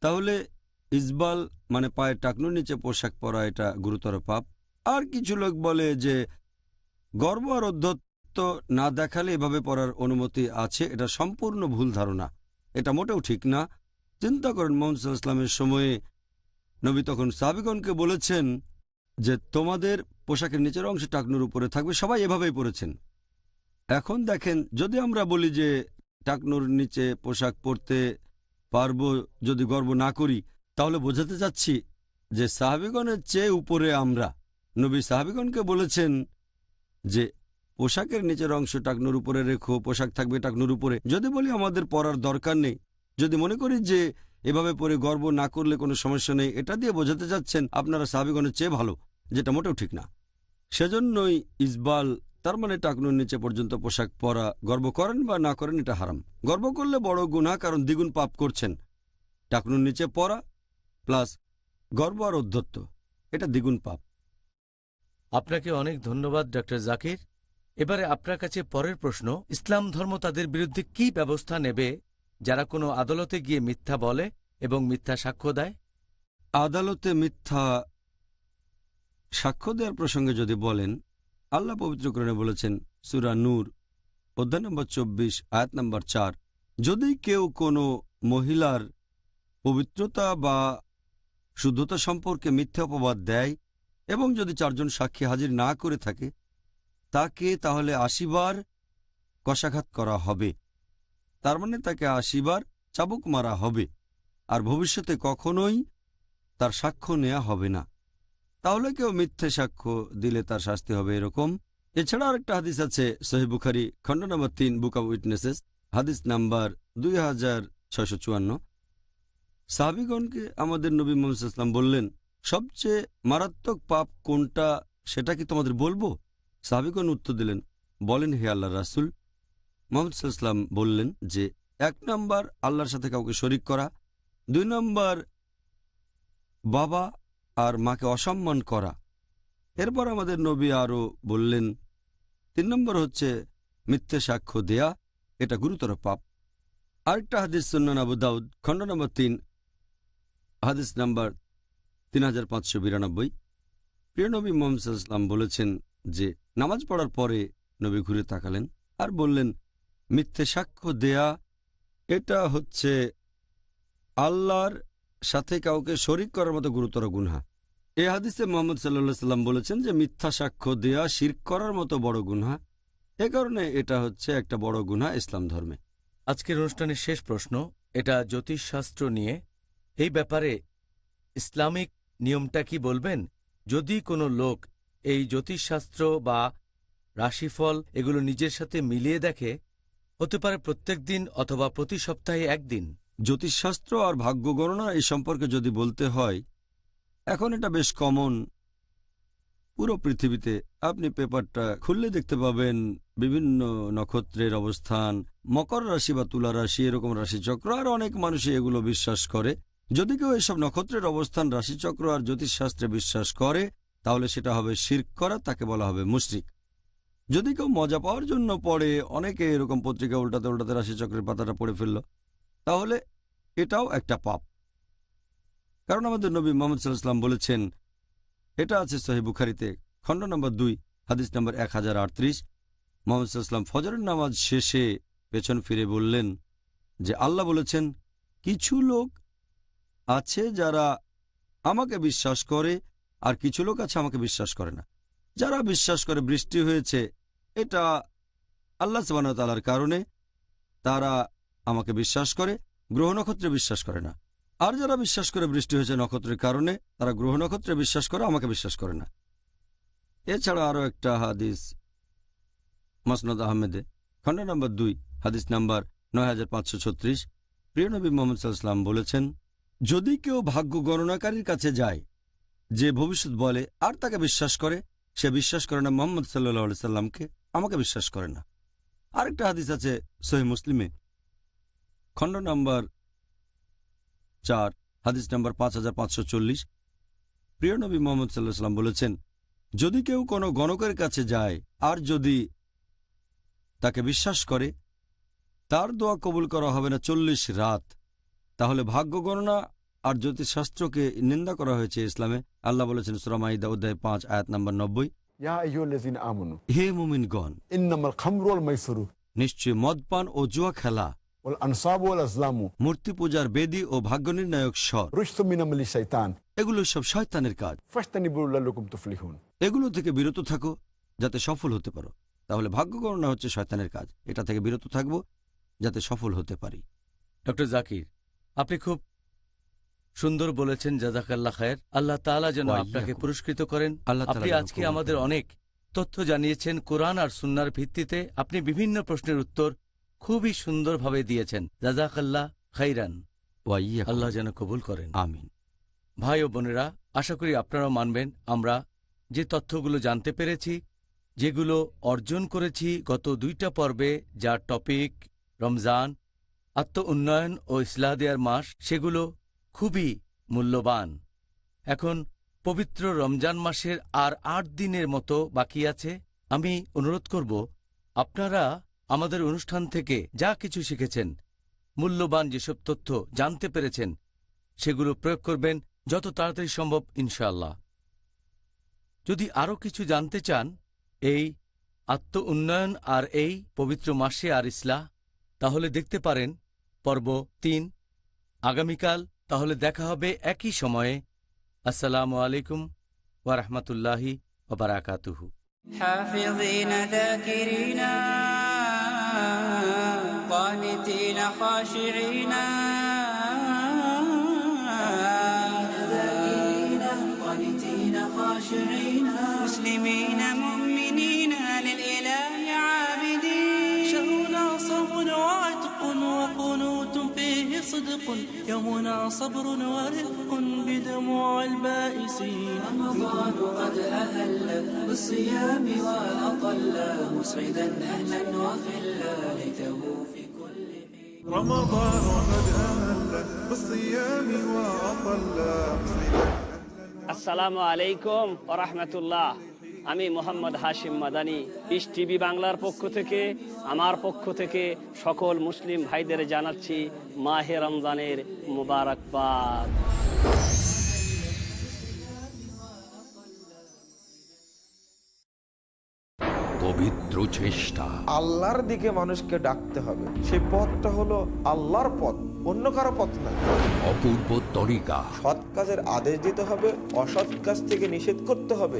Speaker 4: তাহলে ইসবাল মানে পায়ের টাকনুর নিচে পোশাক পরা এটা গুরুতর পাপ। আর কিছু লোক বলে যে গর্ব আর ঔদ্ধত্য না দেখালে এভাবে পড়ার অনুমতি আছে। এটা সম্পূর্ণ ভুল ধারণা, এটা মোটেও ঠিক না। চিন্তা করেন মুহাম্মদ সাল্লাল্লাহু আলাইহি ওয়াসাল্লামের সময়ে নবী তখন সাহাবীগণকে বলেছেন যে তোমাদের পোশাকের নিচের অংশ টাকনুর উপরে থাকবে, সবাই এভাবেই পরেছেন। এখন দেখেন, যদি আমরা বলি যে টাকনুর নিচে পোশাক পরতে পারবো যদি গর্ব না করি, তাহলে বোঝাতে চাচ্ছি যে সাহাবীগণের চেয়ে উপরে আমরা। নবী সাহাবীগণকে বলেছেন যে পোশাকের নিচের অংশ টাকনুর উপরে রেখো, পোশাক থাকবে টাকনুর উপরে। যদি বলি আমাদের পরার দরকার নেই, যদি মনে করি যে এভাবে পরে গর্ব না করলে কোনো সমস্যা নেই, এটা দিয়ে বোঝাতে চাচ্ছেন আপনারা সাহাবীগণের চেয়ে ভালো, যেটা মোটেও ঠিক না। সেজন্যই ইসবাল তার মানে টাকনুর নিচে পর্যন্ত পোশাক পরা, গর্ব করেন বা না করেন এটা হারাম। গর্ব করলে বড় গুনাহ, কারণ দ্বিগুণ পাপ করছেন। টাকনুর নিচে পরা প্লাস গর্ব আর ঔদ্ধত্য, এটা দ্বিগুণ পাপ।
Speaker 3: আপনাকে অনেক ধন্যবাদ ডক্টর জাকির। এবারে আপনার কাছে পরের প্রশ্ন, ইসলাম ধর্ম তাদের বিরুদ্ধে কি ব্যবস্থা নেবে যারা কোনো আদালতে গিয়ে মিথ্যা বলে এবং মিথ্যা সাক্ষ্য দেয়?
Speaker 4: আদালতে মিথ্যা সাক্ষ্য দেওয়ার প্রসঙ্গে যদি বলেন, আল্লাহ পবিত্র কোরআনে বলেছেন সূরা নূর অধ্যায় নম্বর 24 আয়াত নম্বর 4, যদি কেউ কোনো মহিলার পবিত্রতা বা শুদ্ধতা সম্পর্কে মিথ্যা অপবাদ দেয় এবং যদি 4 জন সাক্ষী হাজির না করে থাকে, তাকে তাহলে 80 বার কশাঘাত করা হবে। তার মানে তাকে 80 বার চাবুক মারা হবে, আর ভবিষ্যতে কখনোই তার সাক্ষ্য নেওয়া হবে না। তাহলে কেউ মিথ্যে সাক্ষ্য দিলে তার শাস্তি হবে এরকম। এছাড়া আরেকটা হাদিস আছে সহিহ বুখারী খণ্ড নম্বর 3 বুক অব উইটনেসেস হাদিস নাম্বার 2654। সাহাবীগণকে আমাদের নবী মুহাম্মদ সাল্লাল্লাহু আলাইহি ওয়াসাল্লাম বললেন, সবচেয়ে মারাত্মক পাপ কোনটা সেটা কি তোমাদের বলবো? সাহাবীগণ উত্তর দিলেন, বলেন হে আল্লাহর রাসূল। মুহাম্মদ সাল্লাল্লাহু আলাইহি ওয়াসাল্লাম বললেন যে 1 নম্বর আল্লাহর সাথে কাউকে শরীক করা, 2 নম্বর বাবা আর মাকে অসম্মান করা। এরপর আমাদের নবী আরও বললেন 3 নম্বর হচ্ছে মিথ্যে সাক্ষ্য দেয়া, এটা গুরুতর পাপ। আরেকটা হাদিস সুনান আবু দাউদ খণ্ড নম্বর 3 হাদিস নাম্বার 3592। প্রিয় নবী মুহাম্মদ সাল্লাল্লাহু আলাইহি ওয়াসাল্লাম বলেছেন যে নামাজ পড়ার পরে নবী ঘুরে তাকালেন আর বললেন, মিথ্যে সাক্ষ্য দেয়া এটা হচ্ছে আল্লাহর সাথে কাউকে শরীক করার মতো গুরুতর গুনাহ। এই হাদিসে মুহাম্মদ সাল্লাল্লাহু আলাইহি ওয়াসাল্লাম বলেছেন যে মিথ্যা সাক্ষ্য দেয়া শিরক করার মতো বড় গুনাহ। এ কারণে এটা হচ্ছে একটা বড় গুনাহ ইসলাম ধর্মে।
Speaker 3: আজকের অনুষ্ঠানের শেষ প্রশ্ন, এটা জ্যোতিষশাস্ত্র নিয়ে। এই ব্যাপারে ইসলামিক নিয়মটা কি বলবেন? যদি কোনো লোক এই জ্যোতিষশাস্ত্র বা রাশিফল এগুলো নিজের সাথে মিলিয়ে দেখে, হতে পারে প্রত্যেক দিন অথবা প্রতি সপ্তাহে একদিন।
Speaker 4: জ্যোতিষশাস্ত্র আর ভাগ্য গণনা এই সম্পর্কে যদি বলতে হয়, এখন এটা বেশ কমন পুরো পৃথিবীতে। আপনি পেপারটা খুললে দেখতে পাবেন বিভিন্ন নক্ষত্রের অবস্থান, মকর রাশি বা তুলা রাশি, এরকম রাশিচক্র, আর অনেক মানুষই এগুলো বিশ্বাস করে। যদি কেউ এসব নক্ষত্রের অবস্থান, রাশিচক্র আর জ্যোতিষশাস্ত্রে বিশ্বাস করে, তাহলে সেটা হবে শিরক করা, তাকে বলা হবে মুশরিক। যদি কেউ মজা পাওয়ার জন্য পড়ে, অনেকে এরকম পত্রিকা উল্টাতে উল্টাতে রাশিচক্রের পাতাটা পড়ে ফেলল, তাহলে এটাও একটা পাপ। কারণ আমাদের নবী মুহাম্মদ সাল্লাল্লাহু আলাইহি ওয়াসাল্লাম বলেছেন, এটা আছে সহিহ বুখারীতে খণ্ড নম্বর 2 হাদিস নম্বর 1038। মুহাম্মদ সাল্লাল্লাহু আলাইহি ওয়াসাল্লাম ফজরের নামাজ শেষে পেছন ফিরে বললেন যে আল্লাহ বলেছেন, কিছু লোক আছে যারা আমাকে বিশ্বাস করে আর কিছু লোক আছে আমাকে বিশ্বাস করে না। যারা বিশ্বাস করে বৃষ্টি হয়েছে, এটা আল্লাহ সুবহানাহু ওয়া তাআলার কারণে, তারা আমাকে বিশ্বাস করে। গ্রহ নক্ষত্রে বিশ্বাস করে না। আর যারা বিশ্বাস করে বৃষ্টি হয়েছে নক্ষত্রের কারণে, তারা গ্রহ নক্ষত্রে বিশ্বাস করে, আমাকে বিশ্বাস করে না। এছাড়া আরও একটা হাদিস মাসনাদ আহমেদে, খণ্ড নম্বর 2, হাদিস নাম্বার 9536, প্রিয় নবী মুহাম্মদ সাল্লাল্লাহু আলাইহি ওয়াসাল্লাম বলেছেন, যদি কেউ ভাগ্য গণনাকারীর কাছে যায় যে ভবিষ্যৎ বলে আর তাকে বিশ্বাস করে, সে বিশ্বাস করে না মুহাম্মদ সাল্লাল্লাহু আলাইহি সাল্লামকে, আমাকে বিশ্বাস করে না। আরেকটা হাদিস আছে সহিহ মুসলিমে, খণ্ড নম্বর 4, হাদিস নম্বর 5540, প্রিয় নবী মুহাম্মদ সাল্লাল্লাহু আলাইহি ওয়াসাল্লাম বলেছেন, যদি কেউ কোনো গণকের কাছে যায় আর যদি তাকে বিশ্বাস করে, তার দোয়া কবুল করা হবে না 40 রাত। তাহলে ভাগ্য গণনা আর জ্যোতিষশাস্ত্রকে নিন্দা করা হয়েছে ইসলামে। আল্লাহ বলেছেন সূরা মাইদা অধ্যায় 5 আয়াত নম্বর 90, হে মুমিনগণ, নিশ্চয় মদপান ও জুয়া খেলা, মূর্তি পূজার বেদী ও ভাগ্য নির্ণায়ক স্বর, এগুলো সব শয়তানের কাজ, এগুলো থেকে বিরত থাকো যাতে সফল হতে পারো। তাহলে ভাগ্য গণনা হচ্ছে শয়তানের কাজ, এটা থেকে বিরত থাকবো যাতে সফল হতে পারি।
Speaker 3: ডক্টর জাকির, আপনি খুব সুন্দর বলেছেন, জাযাকাল্লাহ খায়ের। আল্লাহ তাআলা যেন আপনাকে পুরস্কৃত করেন। আপনি আজকে আমাদের অনেক তথ্য জানিয়েছেন কোরআন আর সুন্নাহর ভিত্তিতে। আপনি বিভিন্ন প্রশ্নের উত্তর খুবই সুন্দরভাবে দিয়েছেন। জাযাকাল্লাহ খাইরান। আল্লাহ যেন কবুল করেন,
Speaker 4: আমিন।
Speaker 3: ভাই ও বোনেরা, আশা করি আপনারাও মানবেন, আমরা যে তথ্যগুলো জানতে পেরেছি, যেগুলো অর্জন করেছি গত 2টা পর্বে, যার টপিক রমজান, আত্ম উন্নয়ন ও ইসলাহ দেয়ার মাস, সেগুলো খুবই মূল্যবান। এখন পবিত্র রমজান মাসের আর 8 দিনের মতো বাকি আছে। আমি অনুরোধ করব, আপনারা আমাদের অনুষ্ঠান থেকে যা কিছু শিখেছেন, মূল্যবান যেসব তথ্য জানতে পেরেছেন, সেগুলো প্রয়োগ করবেন যত তাড়াতাড়ি সম্ভব ইনশাআল্লাহ। যদি আরও কিছু জানতে চান এই আত্ম উন্নয়ন আর এই পবিত্র মাসে আর ইসলাহ, তাহলে দেখতে পারেন পর্ব 3 আগামীকাল। তাহলে দেখা হবে একই সময়ে। আসসালামু আলাইকুম ওয়া রাহমাতুল্লাহি ওয়া বারাকাতুহু।
Speaker 15: حافظين ذاكرين قانتين خاشعين مسلمين مؤمنين للإله عابدين. شهرنا صوم وعتق وقنوت فيه صدق، يومنا صبر ورفق بدموع البائسين. رمضان قد أهل بالصيام وأطل مسعدا أهلا وخلا ليته في كل حين.
Speaker 6: رمضان قد أهل بالصيام وأطل مسعدا.
Speaker 8: আসসালামু আলাইকুম ওয়া রাহমাতুল্লাহ। আমি মোহাম্মদ হাশিম মাদানী, পিস টিভি বাংলার পক্ষ থেকে, আমার পক্ষ থেকে সকল মুসলিম ভাইদের জানাচ্ছি মাহে রমজানের মুবারকবাদ।
Speaker 1: পবিত্র চেষ্টা,
Speaker 16: আল্লাহর দিকে মানুষকে ডাকতে হবে। সেই পথটা হলো আল্লাহর পথ, অন্য কারো পথ না।
Speaker 1: অপূর্ব তরিকা,
Speaker 16: সৎ কাজের আদেশ দিতে হবে, অসৎ কাজ থেকে নিষেধ করতে হবে।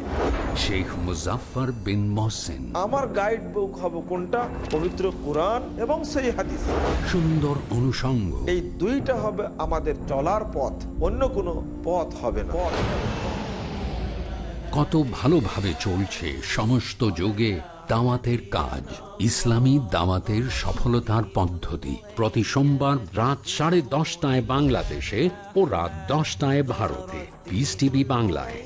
Speaker 1: শেখ মুজাফফর বিন মহসিন,
Speaker 16: আমার গাইড বুক হবে কোনটা? পবিত্র কুরআন এবং সহিহ হাদিস।
Speaker 1: সুন্দর অনুষঙ্গ,
Speaker 16: এই দুইটা হবে আমাদের চলার পথ, অন্য কোনো পথ হবে না।
Speaker 1: কত ভালোভাবে চলছে সমস্ত যুগে দাওয়াতের কাজ। ইসলামী দাওয়াতের সফলতার পদ্ধতি প্রতি সোমবার রাত 10:30টায় বাংলাদেশে ও রাত 10টায় ভারতে। পিস টিভি বাংলায়।